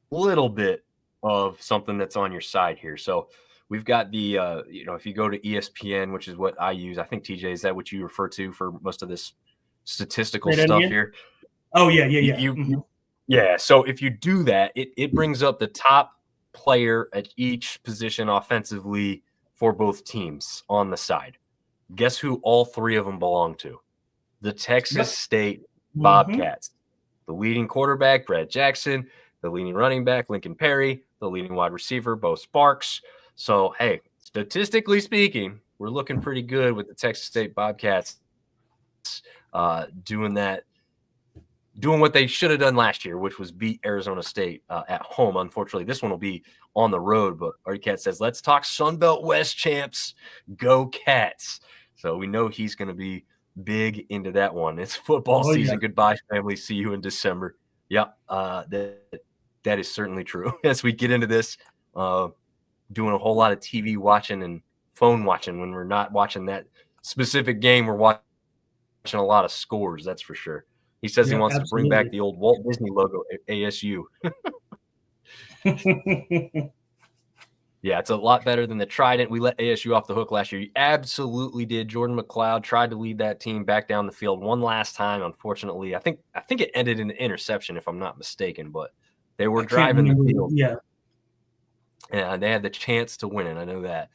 little bit of something that's on your side here. So we've got the, if you go to ESPN, which is what I use, I think, TJ, is that what you refer to for most of this statistical stuff here? Oh, yeah. Yeah. So if you do that, it brings up the top player at each position offensively for both teams on the side. Guess who all three of them belong to? The Texas State Bobcats. The leading quarterback, Brad Jackson, the leading running back, Lincoln Perry, the leading wide receiver, Bo Sparks. So, hey, statistically speaking, we're looking pretty good with the Texas State Bobcats doing what they should have done last year, which was beat Arizona State at home. Unfortunately, this one will be on the road, but Artie Cat says, let's talk Sun Belt West champs. Go Cats. So we know he's going to be big into that one. It's football season. Yeah. Goodbye, family. See you in December. Yep, that is certainly true. As we get into this, doing a whole lot of TV watching and phone watching when we're not watching that specific game, we're watching a lot of scores, that's for sure. He says he wants to bring back the old Walt Disney logo at ASU. Yeah, it's a lot better than the Trident. We let ASU off the hook last year. You absolutely did. Jordan McLeod tried to lead that team back down the field one last time. Unfortunately, I think it ended in an interception, if I'm not mistaken. But they were driving the field. Yeah, and they had the chance to win it. I know that.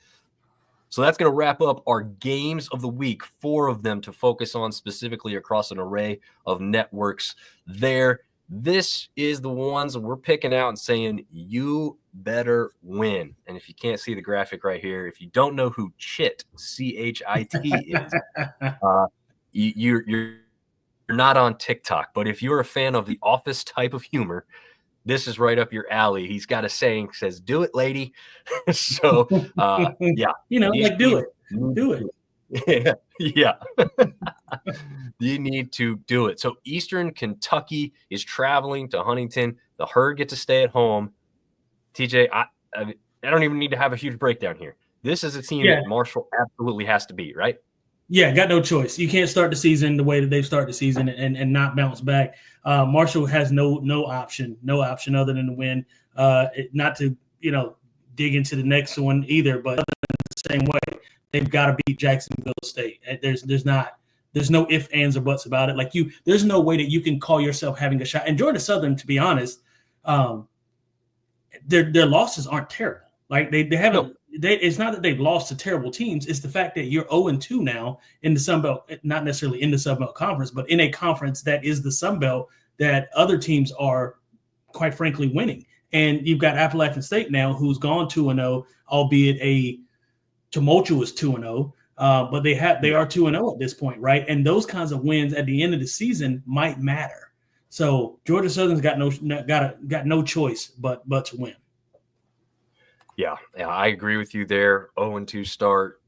So that's going to wrap up our games of the week. 4 of them to focus on specifically across an array of networks there. This is the ones we're picking out and saying, you better win. And if you can't see the graphic right here, if you don't know who Chit, C-H-I-T is, you're not on TikTok. But if you're a fan of the Office type of humor, this is right up your alley. He's got a saying, says, "Do it, lady." So, yeah. Like do it. Yeah. Yeah. You need to do it. So Eastern Kentucky is traveling to Huntington. The Herd get to stay at home. TJ, I don't even need to have a huge breakdown here. This is a team that Marshall absolutely has to beat, right? Yeah, got no choice. You can't start the season the way that they've started the season and not bounce back. Marshall has no option other than to win. Not to dig into the next one either, but the same way they've got to beat Jacksonville State. There's no ifs, ands, or buts about it. Like there's no way that you can call yourself having a shot. And Georgia Southern, to be honest, their losses aren't terrible. Like they haven't. No. It's not that they've lost to terrible teams. It's the fact that you're 0-2 now in the Sun Belt, not necessarily in the Sun Belt Conference, but in a conference that is the Sun Belt that other teams are, quite frankly, winning. And you've got Appalachian State now, who's gone 2-0, albeit a tumultuous 2-0. But they are 2-0 at this point, right? And those kinds of wins at the end of the season might matter. So Georgia Southern's got no choice but to win. Yeah, I agree with you there. 0-2 start.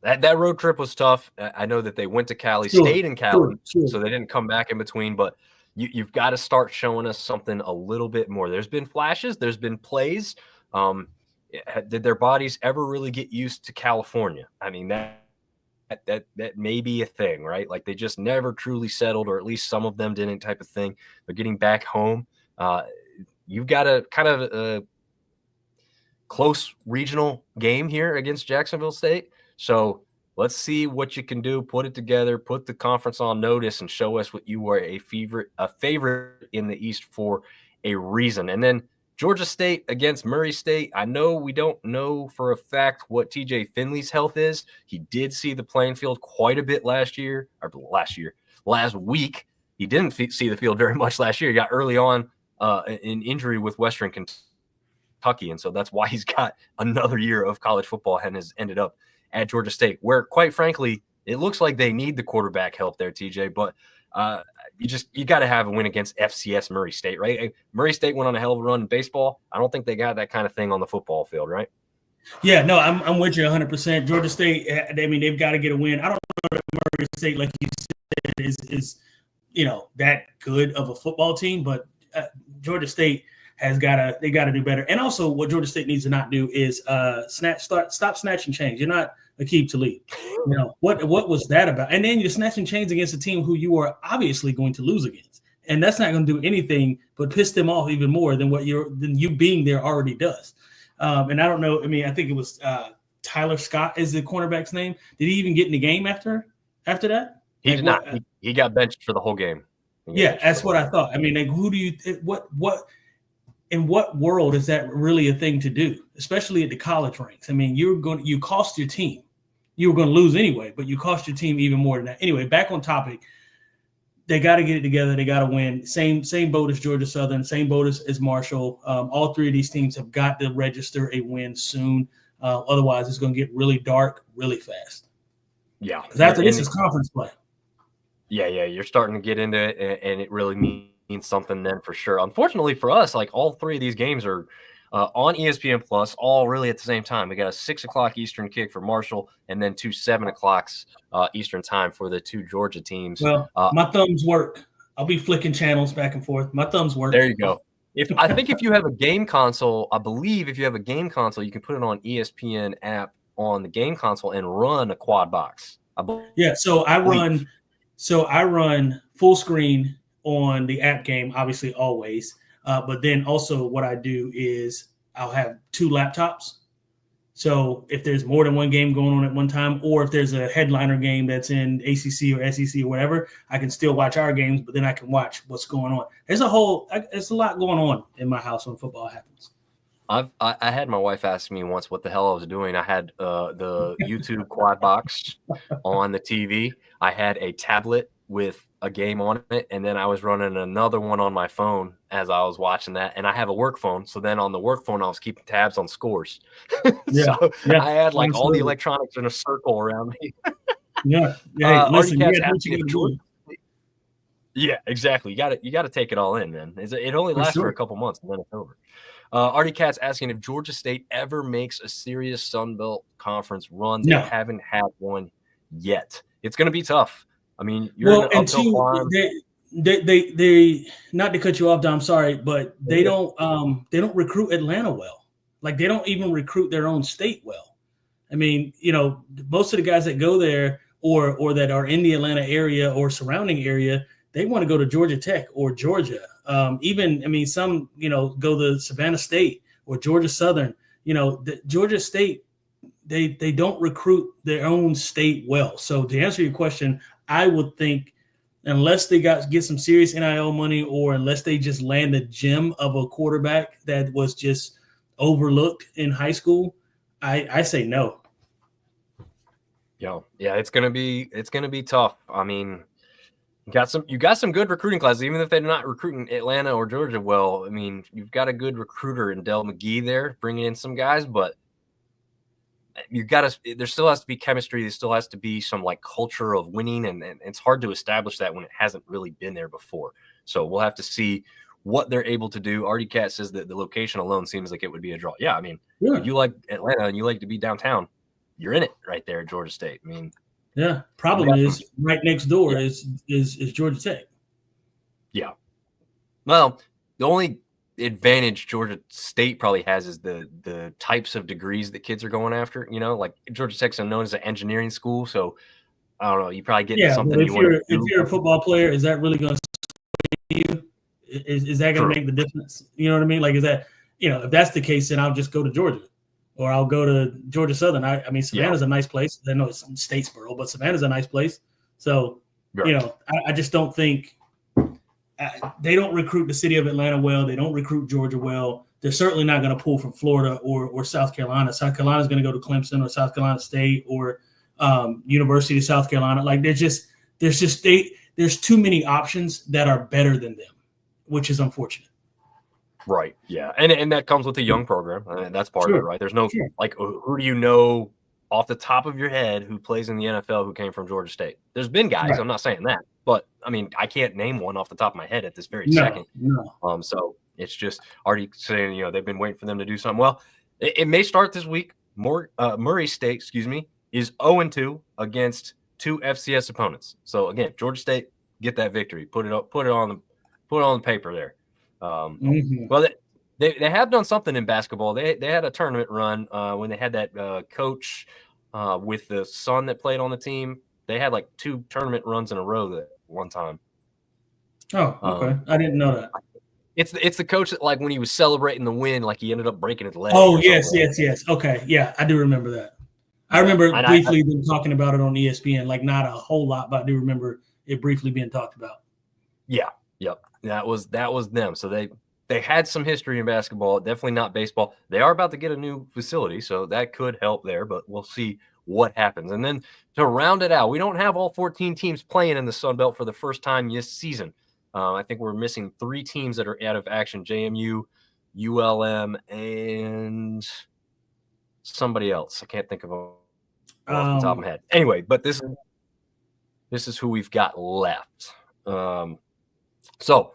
That road trip was tough. I know that they went to Cali, stayed in Cali, so they didn't come back in between. But you've got to start showing us something a little bit more. There's been flashes. There's been plays. Did their bodies ever really get used to California? I mean, that may be a thing, right? Like they just never truly settled, or at least some of them didn't, type of thing. They're getting back home. You've got a kind of close regional game here against Jacksonville State. So let's see what you can do. Put it together, put the conference on notice, and show us what you are a favorite in the East for a reason. And then Georgia State against Murray State. I know we don't know for a fact what TJ Finley's health is. He did see the playing field quite a bit last week. He didn't see the field very much last year. He got early on an injury with Western Kentucky, and so that's why he's got another year of college football and has ended up at Georgia State, where, quite frankly, it looks like they need the quarterback help there, TJ. But you got to have a win against FCS Murray State, right? Murray State went on a hell of a run in baseball. I don't think they got that kind of thing on the football field, right? Yeah, no, I'm with you 100%. Georgia State, I mean, they've got to get a win. I don't know if Murray State, like you said, is that good of a football team, but Georgia State they got to do better. And also what Georgia State needs to not do is stop snatching chains. You're not Aqib Talib. What was that about? And then you're snatching chains against a team who you are obviously going to lose against. And that's not going to do anything but piss them off even more than you being there already does. And I don't know. I mean, I think it was Tyler Scott is the cornerback's name. Did he even get in the game after that? He did not. He got benched for the whole game. Yeah, that's what I thought. I mean, who do you what in what world is that really a thing to do, especially at the college ranks? I mean, you cost your team. You were going to lose anyway, but you cost your team even more than that. Anyway, back on topic. They got to get it together. They got to win. Same boat as Georgia Southern. Same boat as Marshall. All three of these teams have got to register a win soon. Otherwise, it's going to get really dark really fast. Yeah, because after this is conference play. Yeah, you're starting to get into it, and it really means something then for sure. Unfortunately for us, like all three of these games are on ESPN Plus, all really at the same time. We got a 6 o'clock Eastern kick for Marshall, and then 2 7 o'clocks Eastern time for the two Georgia teams. Well, my thumbs work. I'll be flicking channels back and forth. My thumbs work. There you go. I think if you have a game console, I believe if you have a game console, you can put it on ESPN app on the game console and run a quad box. Yeah, so I run full screen on the app game, obviously always. But then also what I do is I'll have 2 laptops. So if there's more than one game going on at one time, or if there's a headliner game that's in ACC or SEC or whatever, I can still watch our games, but then I can watch what's going on. There's a lot going on in my house when football happens. I had my wife ask me once what the hell I was doing. I had the YouTube quad box on the TV. I had a tablet with a game on it, and then I was running another one on my phone as I was watching that. And I have a work phone, so then on the work phone I was keeping tabs on scores. Yeah, I had like all the electronics in a circle around me. Yeah. Hey, listen, Yeah, exactly. You got to take it all in, man. It only lasts for a couple months and then it's over. Artie Cat's asking if Georgia State ever makes a serious Sun Belt Conference run. They No. haven't had one yet. It's going to be tough. I mean, you're in Well, an and uphill two, climb. they not to cut you off, Dom, sorry, but they don't recruit Atlanta well. Like they don't even recruit their own state well. I mean, most of the guys that go there or that are in the Atlanta area or surrounding area, they want to go to Georgia Tech or Georgia. Some, go to Savannah State or Georgia Southern. Georgia State, they don't recruit their own state well. So to answer your question, I would think unless they get some serious NIL money or unless they just land a gem of a quarterback that was just overlooked in high school, I say no. Yeah, it's gonna be tough. I mean, you got some good recruiting classes, even if they're not recruiting Atlanta or Georgia well. I mean, you've got a good recruiter in Del McGee there, bringing in some guys, but there still has to be chemistry. There still has to be some like culture of winning, and it's hard to establish that when it hasn't really been there before. So we'll have to see what they're able to do. Artie Cat says that the location alone seems like it would be a draw. Yeah, I mean, if you like Atlanta and you like to be downtown, you're in it right there at Georgia State. I mean, yeah. Problem is right next door is Georgia Tech. Yeah. Well, the only advantage Georgia State probably has is the types of degrees that kids are going after. Like Georgia Tech's known as an engineering school, so I don't know. You probably get something. But if you're a football player, is that really going to sway you? Is that going to make the difference? You know what I mean? Like, is that if that's the case, then I'll just go to Georgia, or I'll go to Georgia Southern. I mean, Savannah's a nice place. I know it's Statesboro, but Savannah's a nice place. So I just don't think. They don't recruit the city of Atlanta well. They don't recruit Georgia well. They're certainly not going to pull from Florida or South Carolina. South Carolina's going to go to Clemson or South Carolina State or University of South Carolina. Like there's too many options that are better than them, which is unfortunate. Right. Yeah. And that comes with a young program. That's part of it, right? There's no like who do you know off the top of your head who plays in the NFL who came from Georgia State? There's been guys. Right. I'm not saying that. But, I mean, I can't name one off the top of my head at this very second. No. So it's just already saying, they've been waiting for them to do something. Well, it may start this week. Murray State, is 0-2 against 2 FCS opponents. So, again, Georgia State, get that victory. Put it on the paper there. Well, they have done something in basketball. They had a tournament run when they had that coach with the son that played on the team. They had like 2 tournament runs in a row that one time. Oh, okay. I didn't know that. It's the coach that, like, when he was celebrating the win, like he ended up breaking his leg. Oh, yes. Okay. Yeah, I do remember that. I remember briefly them talking about it on ESPN, like not a whole lot, but I do remember it briefly being talked about. Yeah. Yep. That was them. So they had some history in basketball, definitely not baseball. They are about to get a new facility, so that could help there, but we'll see what happens. And then to round it out, we don't have all 14 teams playing in the Sun Belt for the first time this season. I think we're missing 3 teams that are out of action: JMU, ULM, and somebody else. I can't think of them off the top of my head. Anyway, but this is who we've got left. So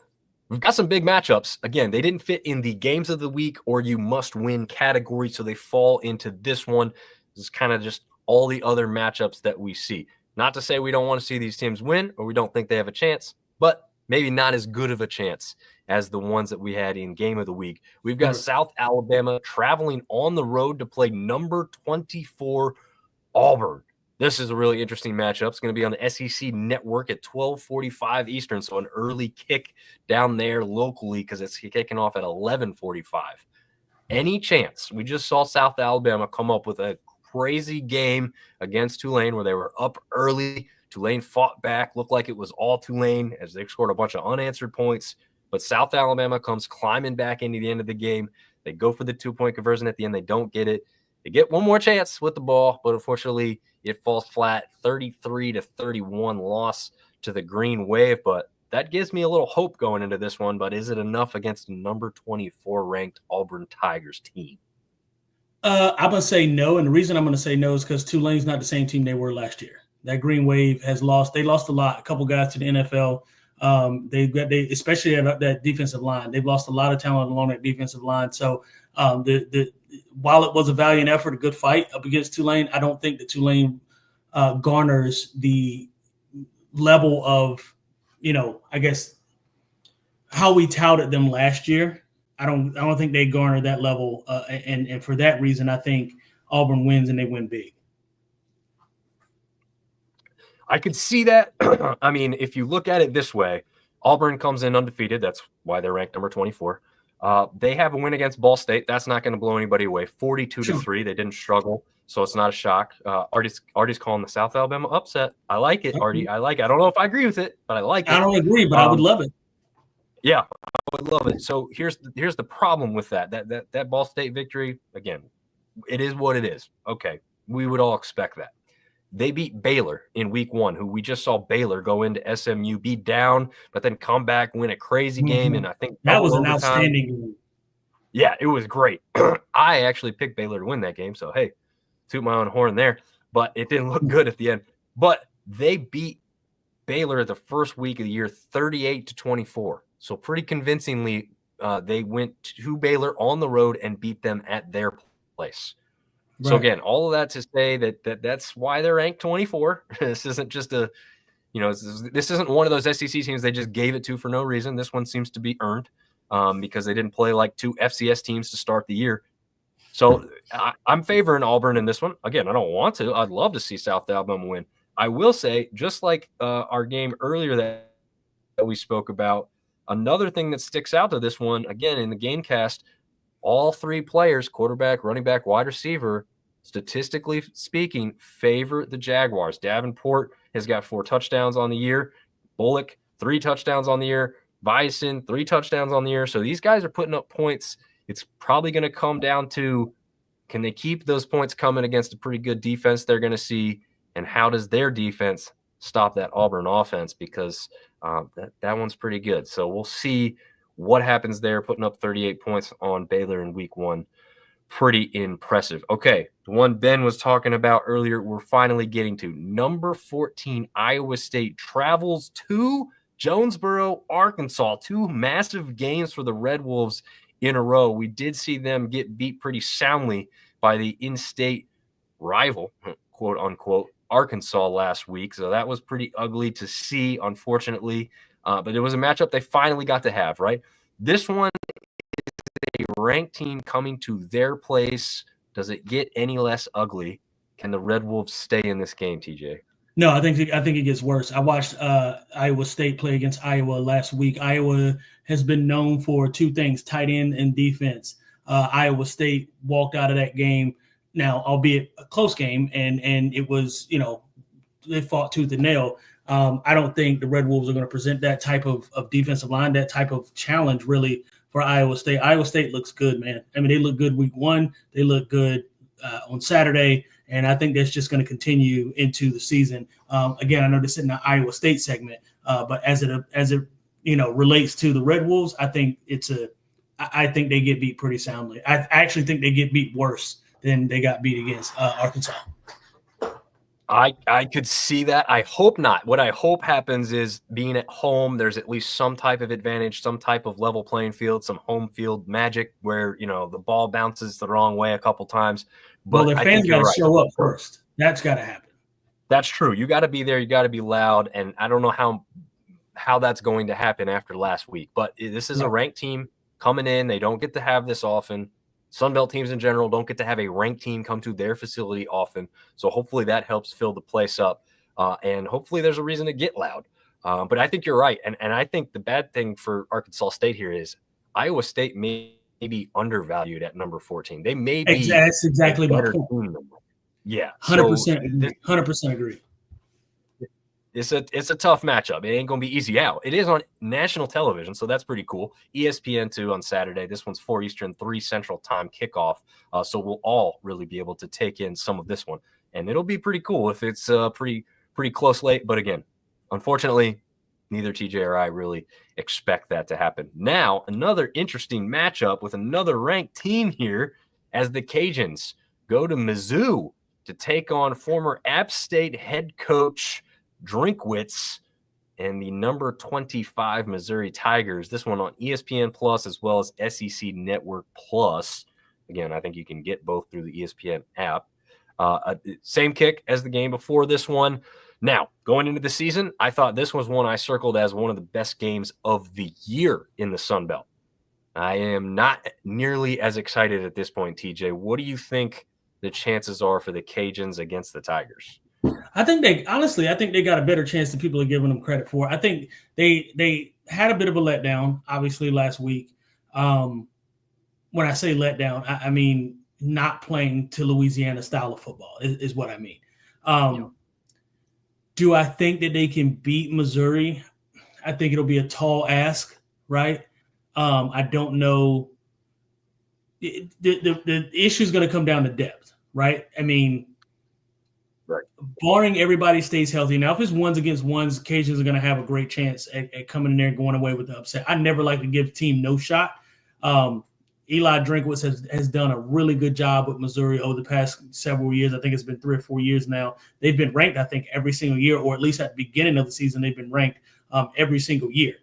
we've got some big matchups. Again, they didn't fit in the games of the week or you must win category, so they fall into this one. This is kind of just all the other matchups that we see. Not to say we don't want to see these teams win or we don't think they have a chance, but maybe not as good of a chance as the ones that we had in game of the week. We've got South Alabama traveling on the road to play number 24 Auburn. This is a really interesting matchup. It's going to be on the SEC network at 12:45 Eastern, so an early kick down there locally because it's kicking off at 11:45. Any chance? We just saw South Alabama come up with a crazy game against Tulane where they were up early. Tulane fought back, looked like it was all Tulane as they scored a bunch of unanswered points. But South Alabama comes climbing back into the end of the game. They go for the 2-point conversion at the end. They don't get it. They get one more chance with the ball, but unfortunately it falls flat. 33-31 loss to the Green Wave. But that gives me a little hope going into this one. But is it enough against the number 24 ranked Auburn Tigers team? I'm going to say no. And the reason I'm going to say no is because Tulane's not the same team they were last year. That Green Wave has lost. They lost a lot. A couple guys to the NFL. They especially at that defensive line. They've lost a lot of talent along that defensive line. So while it was a valiant effort, a good fight up against Tulane, I don't think that Tulane garners the level of, I guess, how we touted them last year. I don't think they garner that level, and for that reason, I think Auburn wins and they win big. I could see that. I mean, if you look at it this way, Auburn comes in undefeated. That's why they're ranked number 24. They have a win against Ball State. That's not going to blow anybody away. 42-3. They didn't struggle, so it's not a shock. Artie's calling the South Alabama upset. I like it, Artie. I like it. I don't know if I agree with it, but I like it. I don't agree, but I would love it. Yeah, I would love it. So here's the problem with that Ball State victory. Again, it is what it is. Okay, we would all expect that. They beat Baylor in week 1, who we just saw Baylor go into SMU, be down, but then come back, win a crazy game. And I think that was an outstanding game. Yeah, it was great. I actually picked Baylor to win that game. So, hey, toot my own horn there. But it didn't look good at the end. But they beat Baylor the first week of the year 38-24. So pretty convincingly, they went to Baylor on the road and beat them at their place. Right. So again, all of that to say that's why they're ranked 24. This isn't just this isn't one of those SEC teams they just gave it to for no reason. This one seems to be earned because they didn't play like 2 FCS teams to start the year. So I'm favoring Auburn in this one. Again, I don't want to. I'd love to see South Alabama win. I will say, just like our game earlier that we spoke about, another thing that sticks out to this one, again, in the Gamecast, all 3 players, quarterback, running back, wide receiver, statistically speaking, favor the Jaguars. Davenport has got 4 touchdowns on the year. Bullock, 3 touchdowns on the year. Bison, 3 touchdowns on the year. So these guys are putting up points. It's probably going to come down to, can they keep those points coming against a pretty good defense they're going to see, and how does their defense stop that Auburn offense, because that one's pretty good. So we'll see what happens there, putting up 38 points on Baylor in week 1. Pretty impressive. Okay, the one Ben was talking about earlier, we're finally getting to. Number 14, Iowa State travels to Jonesboro, Arkansas. 2 massive games for the Red Wolves in a row. We did see them get beat pretty soundly by the in-state rival, quote unquote, Arkansas last week. So that was pretty ugly to see, unfortunately. But it was a matchup they finally got to have, right? This one is a ranked team coming to their place. Does it get any less ugly? Can the Red Wolves stay in this game, TJ? No, I think it gets worse. I watched Iowa State play against Iowa last week. Iowa has been known for 2 things, tight end and defense. Iowa State walked out of that game, now, albeit a close game, and it was, they fought tooth and nail. I don't think the Red Wolves are going to present that type of defensive line, that type of challenge really for Iowa State. Iowa State looks good, man. I mean, they look good week 1. They look good on Saturday, and I think that's just going to continue into the season. Again, I know this isn't the Iowa State segment, but as it relates to the Red Wolves, I think I think they get beat pretty soundly. I actually think they get beat worse than they got beat against Arkansas. I could see that. I hope not. What I hope happens is, being at home, there's at least some type of advantage, some type of level playing field, some home field magic where, the ball bounces the wrong way a couple times. But their fans got to show up first. That's got to happen. That's true. You got to be there. You got to be loud. And I don't know how that's going to happen after last week. But this is a ranked team coming in. They don't get to have this often. Sunbelt teams in general don't get to have a ranked team come to their facility often. So hopefully that helps fill the place up. And hopefully there's a reason to get loud. But I think you're right. And I think the bad thing for Arkansas State here is Iowa State may be undervalued at number 14. They may be. That's exactly my point. Yeah. 100% 100% agree. It's a tough matchup. It ain't going to be easy out. It is on national television, so that's pretty cool. ESPN2 on Saturday. This one's 4 Eastern, 3 Central time kickoff. So we'll all really be able to take in some of this one. And it'll be pretty cool if it's pretty close late. But again, unfortunately, neither TJ or I really expect that to happen. Now, another interesting matchup with another ranked team here, as the Cajuns go to Mizzou to take on former App State head coach Drinkwitz. and the number 25 Missouri Tigers. This one on ESPN Plus as well as SEC Network Plus. Again, I think you can get both through the ESPN app. Same kick as the game before this one. Now, going into the season, I thought this was one I circled as one of the best games of the year in the Sun Belt. I am not nearly as excited at this point, TJ. What do you think the chances are for the Cajuns against the Tigers? I think they got a better chance than people are giving them credit for. I think they had a bit of a letdown, obviously, last week. When I say letdown, I mean not playing to Louisiana style of football is what I mean. Do I think that they can beat Missouri? I think it'll be a tall ask, right? I don't know. The issue is going to come down to depth, right? I mean, right. Barring everybody stays healthy. Now, if it's ones against ones, Cajuns are going to have a great chance at coming in there and going away with the upset. I never like to give a team no shot. Eli Drinkwitz has done a really good job with Missouri over the past several years. I think it's been 3 or 4 years now. They've been ranked, I think, every single year, or at least at the beginning of the season, they've been ranked every single year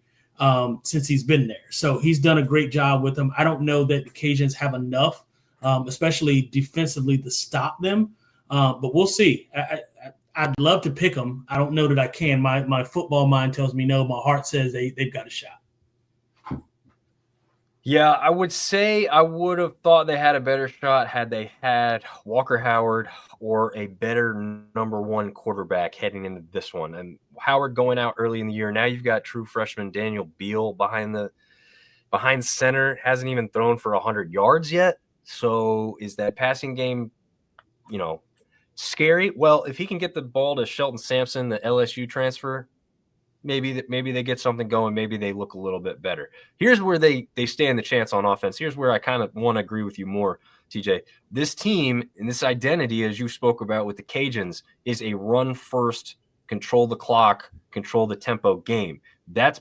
since he's been there. So he's done a great job with them. I don't know that the Cajuns have enough, especially defensively, to stop them. But we'll see. I'd love to pick them. I don't know that I can. My football mind tells me no. My heart says they've got a shot. Yeah, I would say I would have thought they had a better shot had they had Walker Howard or a better number one quarterback heading into this one. And Howard going out early in the year. Now you've got true freshman Daniel Beal behind center, hasn't even thrown for 100 yards yet. So is that passing game, scary? Well, if he can get the ball to Shelton Sampson, the LSU transfer, maybe they get something going. Maybe they look a little bit better. Here's where they stand the chance on offense. Here's where I kind of want to agree with you more, TJ. This team and this identity, as you spoke about with the Cajuns, is a run-first, control the clock, control the tempo game. That's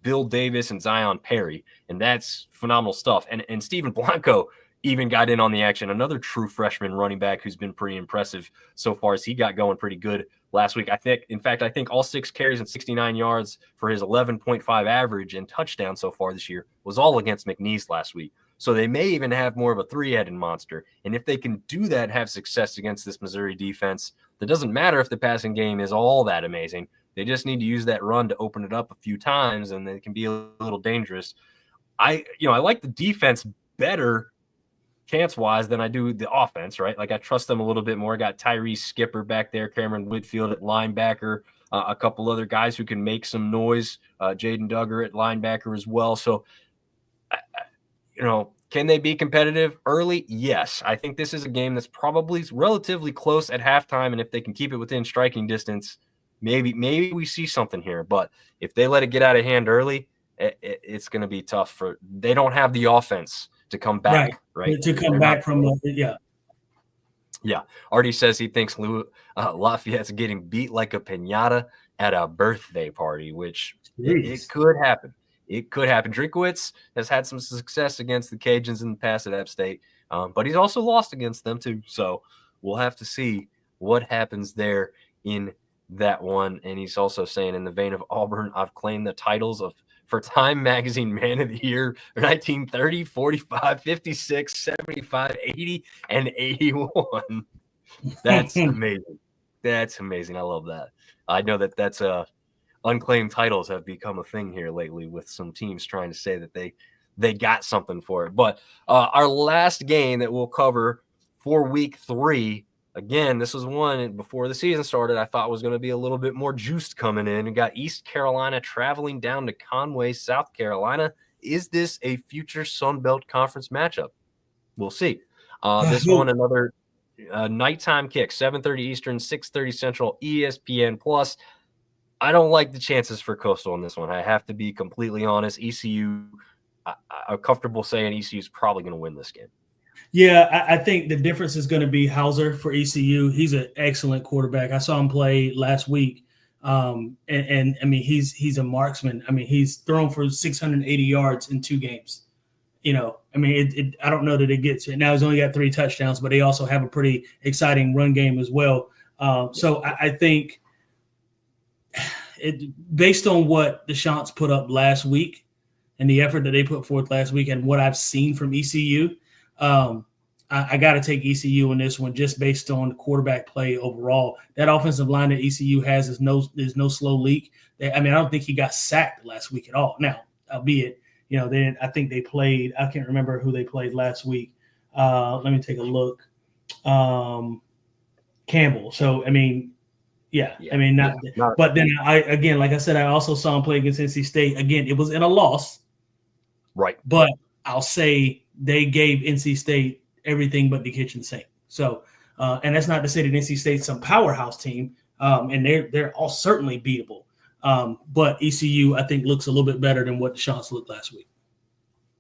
Bill Davis and Zion Perry, and that's phenomenal stuff. And Steven Blanco even got in on the action, another true freshman running back who's been pretty impressive so far as he got going pretty good last week. I think all 6 carries and 69 yards for his 11.5 average and touchdown so far this year was all against McNeese last week. So they may even have more of a 3-headed monster. And if they can do that, have success against this Missouri defense, that doesn't matter if the passing game is all that amazing. They just need to use that run to open it up a few times, and they can be a little dangerous. I like the defense better chance-wise than I do the offense, right? Like I trust them a little bit more. I got Tyrese Skipper back there, Cameron Whitfield at linebacker, a couple other guys who can make some noise, Jaden Duggar at linebacker as well. So, can they be competitive early? Yes. I think this is a game that's probably relatively close at halftime, and if they can keep it within striking distance, maybe we see something here. But if they let it get out of hand early, it's going to be tough. They don't have the offense to come back, right? To come back from yeah. Yeah. Artie says he thinks Lafayette's getting beat like a piñata at a birthday party, which it could happen. It could happen. Drinkwitz has had some success against the Cajuns in the past at App State, but he's also lost against them too. So we'll have to see what happens there in that one. And he's also saying, in the vein of Auburn, I've claimed the titles for Time Magazine Man of the Year 1930, 45, 56, 75, 80, and 81. That's amazing. That's amazing. I love that. I know that's unclaimed titles have become a thing here lately with some teams trying to say that they got something for it. But our last game that we'll cover for week 3, again, this was one before the season started I thought was going to be a little bit more juiced coming in. We got East Carolina traveling down to Conway, South Carolina. Is this a future Sun Belt Conference matchup? We'll see. This one, another nighttime kick, 7:30 Eastern, 6:30 Central, ESPN Plus. I don't like the chances for Coastal in this one. I have to be completely honest. ECU, I'm comfortable saying ECU is probably going to win this game. Yeah, I think the difference is going to be Hauser for ECU. He's an excellent quarterback. I saw him play last week, and I mean he's a marksman. I mean he's thrown for 680 yards in 2 games. I mean I don't know that it gets it. Now he's only got 3 touchdowns, but they also have a pretty exciting run game as well. So I think based on what the Chants put up last week and the effort that they put forth last week and what I've seen from ECU, I got to take ECU in this one just based on the quarterback play overall. That offensive line that ECU has is no slow leak. I don't think he got sacked last week at all. Now, albeit, then I think they played – I can't remember who they played last week. Let me take a look. Campbell. So, but then like I said, I also saw him play against NC State. Again, it was in a loss. Right. But I'll say they gave NC State everything but the kitchen sink. So, and that's not to say that NC State's some powerhouse team, and they're all certainly beatable. But ECU, I think, looks a little bit better than what the Chants looked last week.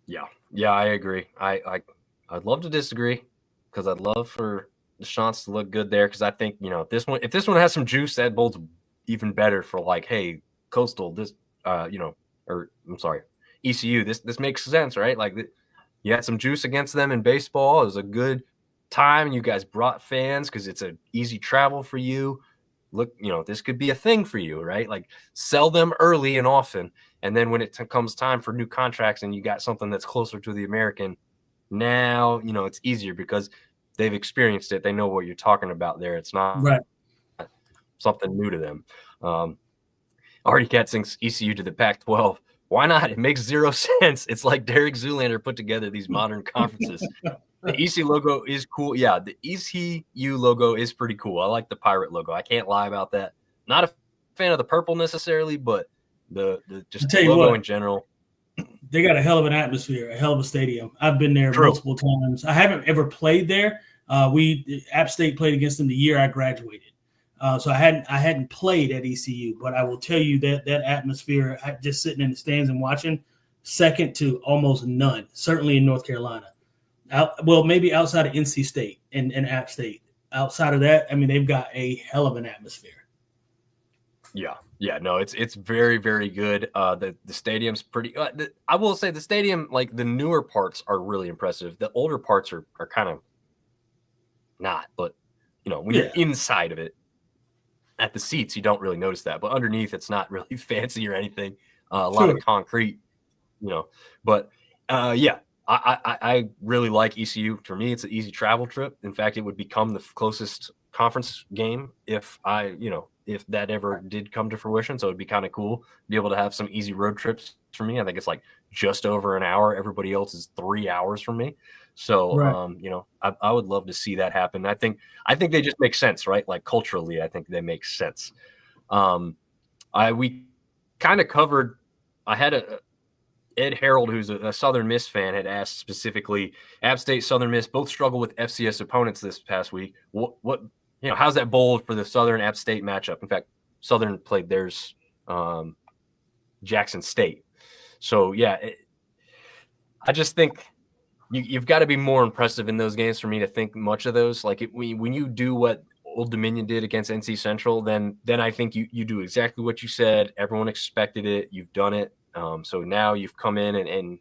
Yeah, I agree. I'd love to disagree because I'd love for the Chants to look good there because I think if this one has some juice, that bodes even better for like, hey, Coastal, ECU, this makes sense, right? Like you had some juice against them in baseball. It was a good time. You guys brought fans because it's an easy travel for you. Look, this could be a thing for you, right? Like sell them early and often. And then when it comes time for new contracts and you got something that's closer to the American, now, it's easier because they've experienced it. They know what you're talking about there. It's not right. something new to them. Artie Cat sinks ECU to the Pac-12. Why not? It makes zero sense. It's like Derek Zoolander put together these modern conferences. The ECU logo is cool. Yeah, the ECU logo is pretty cool. I like the pirate logo. I can't lie about that. Not a fan of the purple necessarily, but the logo in general. They got a hell of an atmosphere, a hell of a stadium. I've been there multiple times. I haven't ever played there. App State played against them the year I graduated. So I hadn't played at ECU, but I will tell you that atmosphere, just sitting in the stands and watching, second to almost none, certainly in North Carolina. Maybe outside of NC State and App State. Outside of that, they've got a hell of an atmosphere. Yeah, no, it's very, very good. The stadium's pretty I will say the stadium, like the newer parts are really impressive. The older parts are kind of not, but when you're inside of it, at the seats, you don't really notice that, but underneath, it's not really fancy or anything. A lot of concrete, But I really like ECU. For me, it's an easy travel trip. In fact, it would become the closest conference game if that ever did come to fruition. So it'd be kind of cool to be able to have some easy road trips for me. I think it's like just over an hour. Everybody else is 3 hours from me. So, I would love to see that happen. I think they just make sense, right? Like culturally, I think they make sense. We kind of covered, I had Ed Harold, who's a Southern Miss fan, had asked specifically, App State, Southern Miss both struggle with FCS opponents this past week. How's that bowl for the Southern App State matchup? In fact, Southern played theirs, Jackson State. So, I just think you've got to be more impressive in those games for me to think much of those. Like when you do what Old Dominion did against NC Central, then I think you do exactly what you said. Everyone expected it. You've done it. So now you've come in and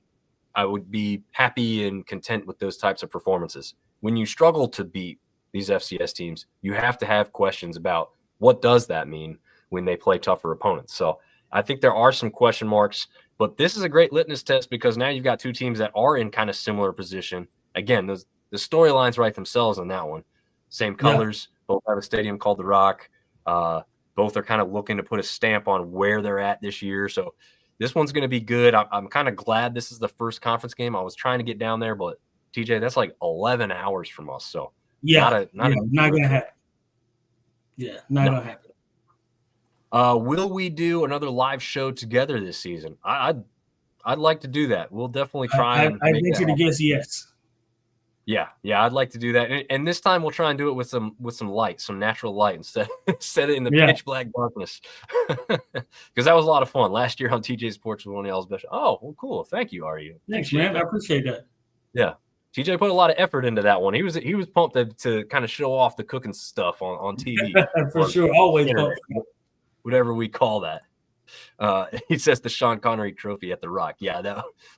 I would be happy and content with those types of performances. When you struggle to beat these FCS teams, you have to have questions about what does that mean when they play tougher opponents. So I think there are some question marks, but this is a great litmus test because now you've got two teams that are in kind of similar position. Again, the storylines write themselves on that one. Same colors, both have a stadium called The Rock. Both are kind of looking to put a stamp on where they're at this year. So this one's going to be good. I'm kind of glad this is the first conference game. I was trying to get down there, but TJ, that's like 11 hours from us. So not going to happen. Yeah, not going to happen. Will we do another live show together this season? I'd like to do that. We'll definitely try. I venture to guess yes. Yeah, I'd like to do that, and this time we'll try and do it with some light, some natural light instead of in the pitch black darkness, because that was a lot of fun last year on TJ's Porch with one of y'all's best. Oh, well, cool. Thank you, Ari. Thanks, man. I appreciate that. Yeah, TJ put a lot of effort into that one. He was pumped to kind of show off the cooking stuff on TV. For sure, always pumped. Whatever we call that. He says the Sean Connery trophy at The Rock. Yeah,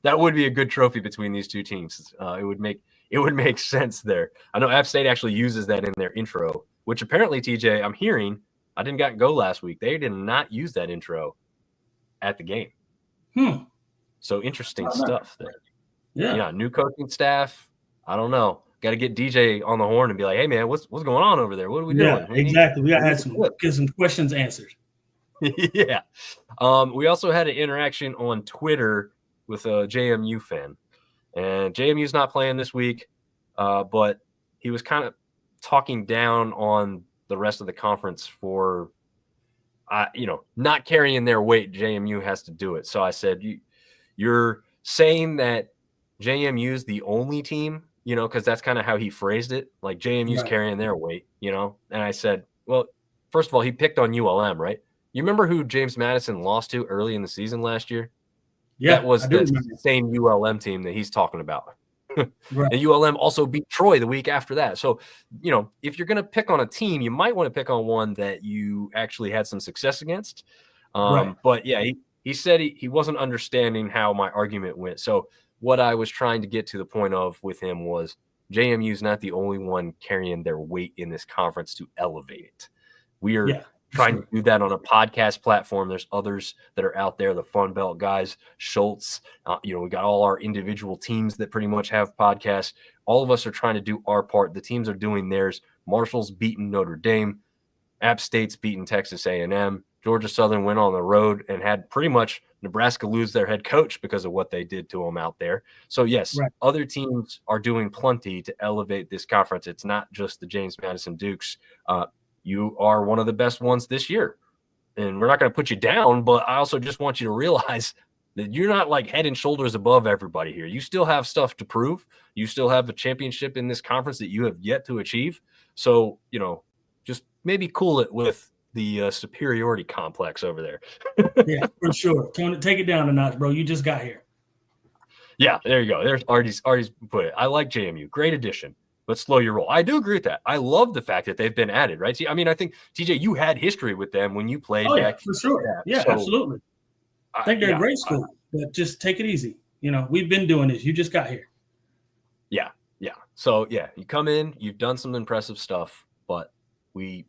that would be a good trophy between these two teams. It would make sense there. I know App State actually uses that in their intro, which apparently, TJ, I'm hearing I didn't go last week. They did not use that intro at the game. So interesting stuff there. Yeah, new coaching staff. I don't know. Got to get DJ on the horn and be like, "Hey, man, what's going on over there? What are we doing?" Exactly. We got to get some questions answered. Yeah. We also had an interaction on Twitter with a JMU fan, and JMU's not playing this week, but he was kind of talking down on the rest of the conference for, not carrying their weight. JMU has to do it. So I said, you're saying that JMU's the only team, because that's kind of how he phrased it. Like JMU's carrying their weight, And I said, well, first of all, he picked on ULM, right? You remember who James Madison lost to early in the season last year? Yeah, that was the same ULM team that he's talking about. Right. And ULM also beat Troy the week after that. So, if you're going to pick on a team, you might want to pick on one that you actually had some success against. But yeah, he said he wasn't understanding how my argument went. So what I was trying to get to the point of with him was JMU is not the only one carrying their weight in this conference to elevate it. We are trying to do that on a podcast platform. There's others that are out there, the Fun Belt guys, Schultz. We got all our individual teams that pretty much have podcasts. All of us are trying to do our part. The teams are doing theirs. Marshall's beaten Notre Dame. App State's beaten Texas A&M. Georgia Southern went on the road and had pretty much Nebraska lose their head coach because of what they did to them out there. So, yes, other teams are doing plenty to elevate this conference. It's not just the James Madison Dukes. You are one of the best ones this year. And we're not going to put you down, but I also just want you to realize that you're not like head and shoulders above everybody here. You still have stuff to prove. You still have a championship in this conference that you have yet to achieve. So, just maybe cool it with the superiority complex over there. Yeah, for sure. Take it down a notch, bro. You just got here. Yeah, there you go. There's Artie's put it. I like JMU. Great addition. But slow your roll. I do agree with that. I love the fact that they've been added, right? See, I mean, I think, TJ, you had history with them when you played. Oh, yeah, for sure. Yeah, so, absolutely. I think they're a great school, but just take it easy. We've been doing this. You just got here. Yeah. So, you come in, you've done some impressive stuff, but we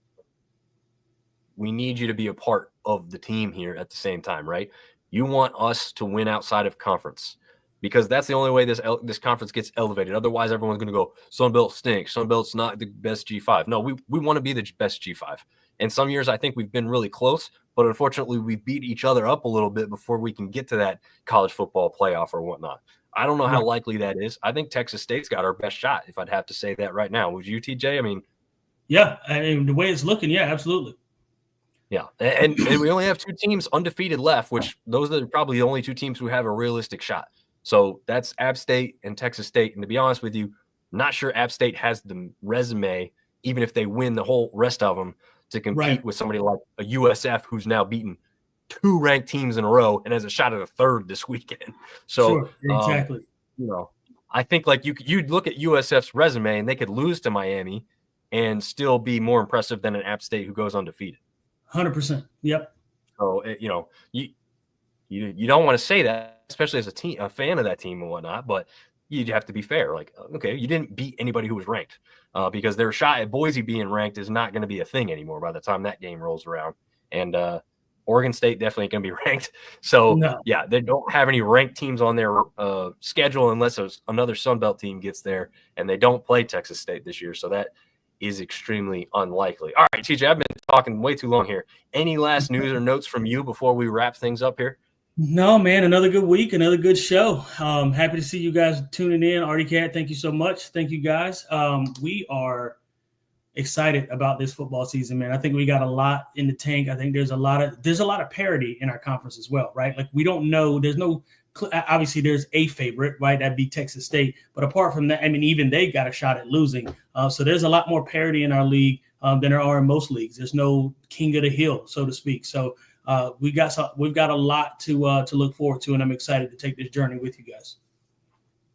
need you to be a part of the team here at the same time, right? You want us to win outside of conference, because that's the only way this conference gets elevated. Otherwise, everyone's going to go, Sun Belt stinks. Sun Belt's not the best G5. No, we want to be the best G5. And some years, I think we've been really close, but unfortunately, we beat each other up a little bit before we can get to that college football playoff or whatnot. I don't know how likely that is. I think Texas State's got our best shot, if I'd have to say that right now. Would you, TJ? I mean, yeah, the way it's looking, yeah, absolutely. Yeah, and we only have two teams undefeated left, which those are probably the only two teams who have a realistic shot. So that's App State and Texas State. And to be honest with you, I'm not sure App State has the resume, even if they win the whole rest of them, to compete with somebody like a USF who's now beaten 2 ranked teams in a row and has a shot at a 3rd this weekend. So exactly. I think like you'd look at USF's resume and they could lose to Miami and still be more impressive than an App State who goes undefeated. 100%. Yep. So you don't want to say that, especially as a fan of that team and whatnot, but you'd have to be fair. Like, okay, you didn't beat anybody who was ranked, because their shot at Boise being ranked is not going to be a thing anymore by the time that game rolls around. And Oregon State definitely ain't going to be ranked. So they don't have any ranked teams on their schedule unless another Sun Belt team gets there, and they don't play Texas State this year. So that is extremely unlikely. All right, TJ, I've been talking way too long here. Any last news or notes from you before we wrap things up here? No, man, another good week, another good show. Happy to see you guys tuning in. Artie Cat, thank you so much. Thank you, guys. We are excited about this football season, man. I think we got a lot in the tank. I think there's a lot of parity in our conference as well, right? Like, we don't know. Obviously there's a favorite, right? That'd be Texas State. But apart from that, I mean, even they got a shot at losing. So there's a lot more parity in our league than there are in most leagues. There's no king of the hill, so to speak. So we've got a lot to look forward to, and I'm excited to take this journey with you guys.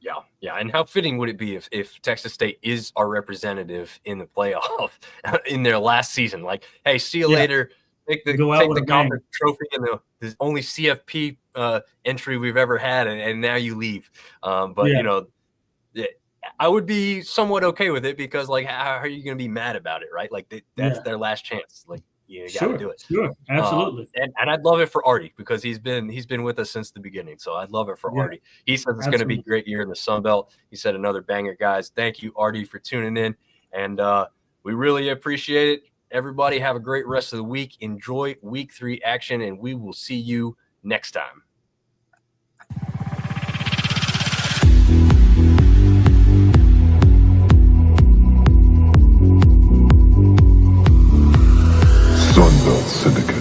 Yeah. And how fitting would it be if Texas State is our representative in the playoff in their last season? Like, hey, see you later. Take the conference trophy and the only CFP entry we've ever had, and now you leave. But I would be somewhat okay with it, because like, how are you going to be mad about it, right? Like that's their last chance. Like, You got to do it. Sure, absolutely. And I'd love it for Artie because he's been with us since the beginning. So I'd love it for Artie. He says it's going to be a great year in the Sun Belt. He said another banger, guys. Thank you, Artie, for tuning in. And we really appreciate it. Everybody have a great rest of the week. Enjoy week 3 action, and we will see you next time. Sunbelt Syndicate.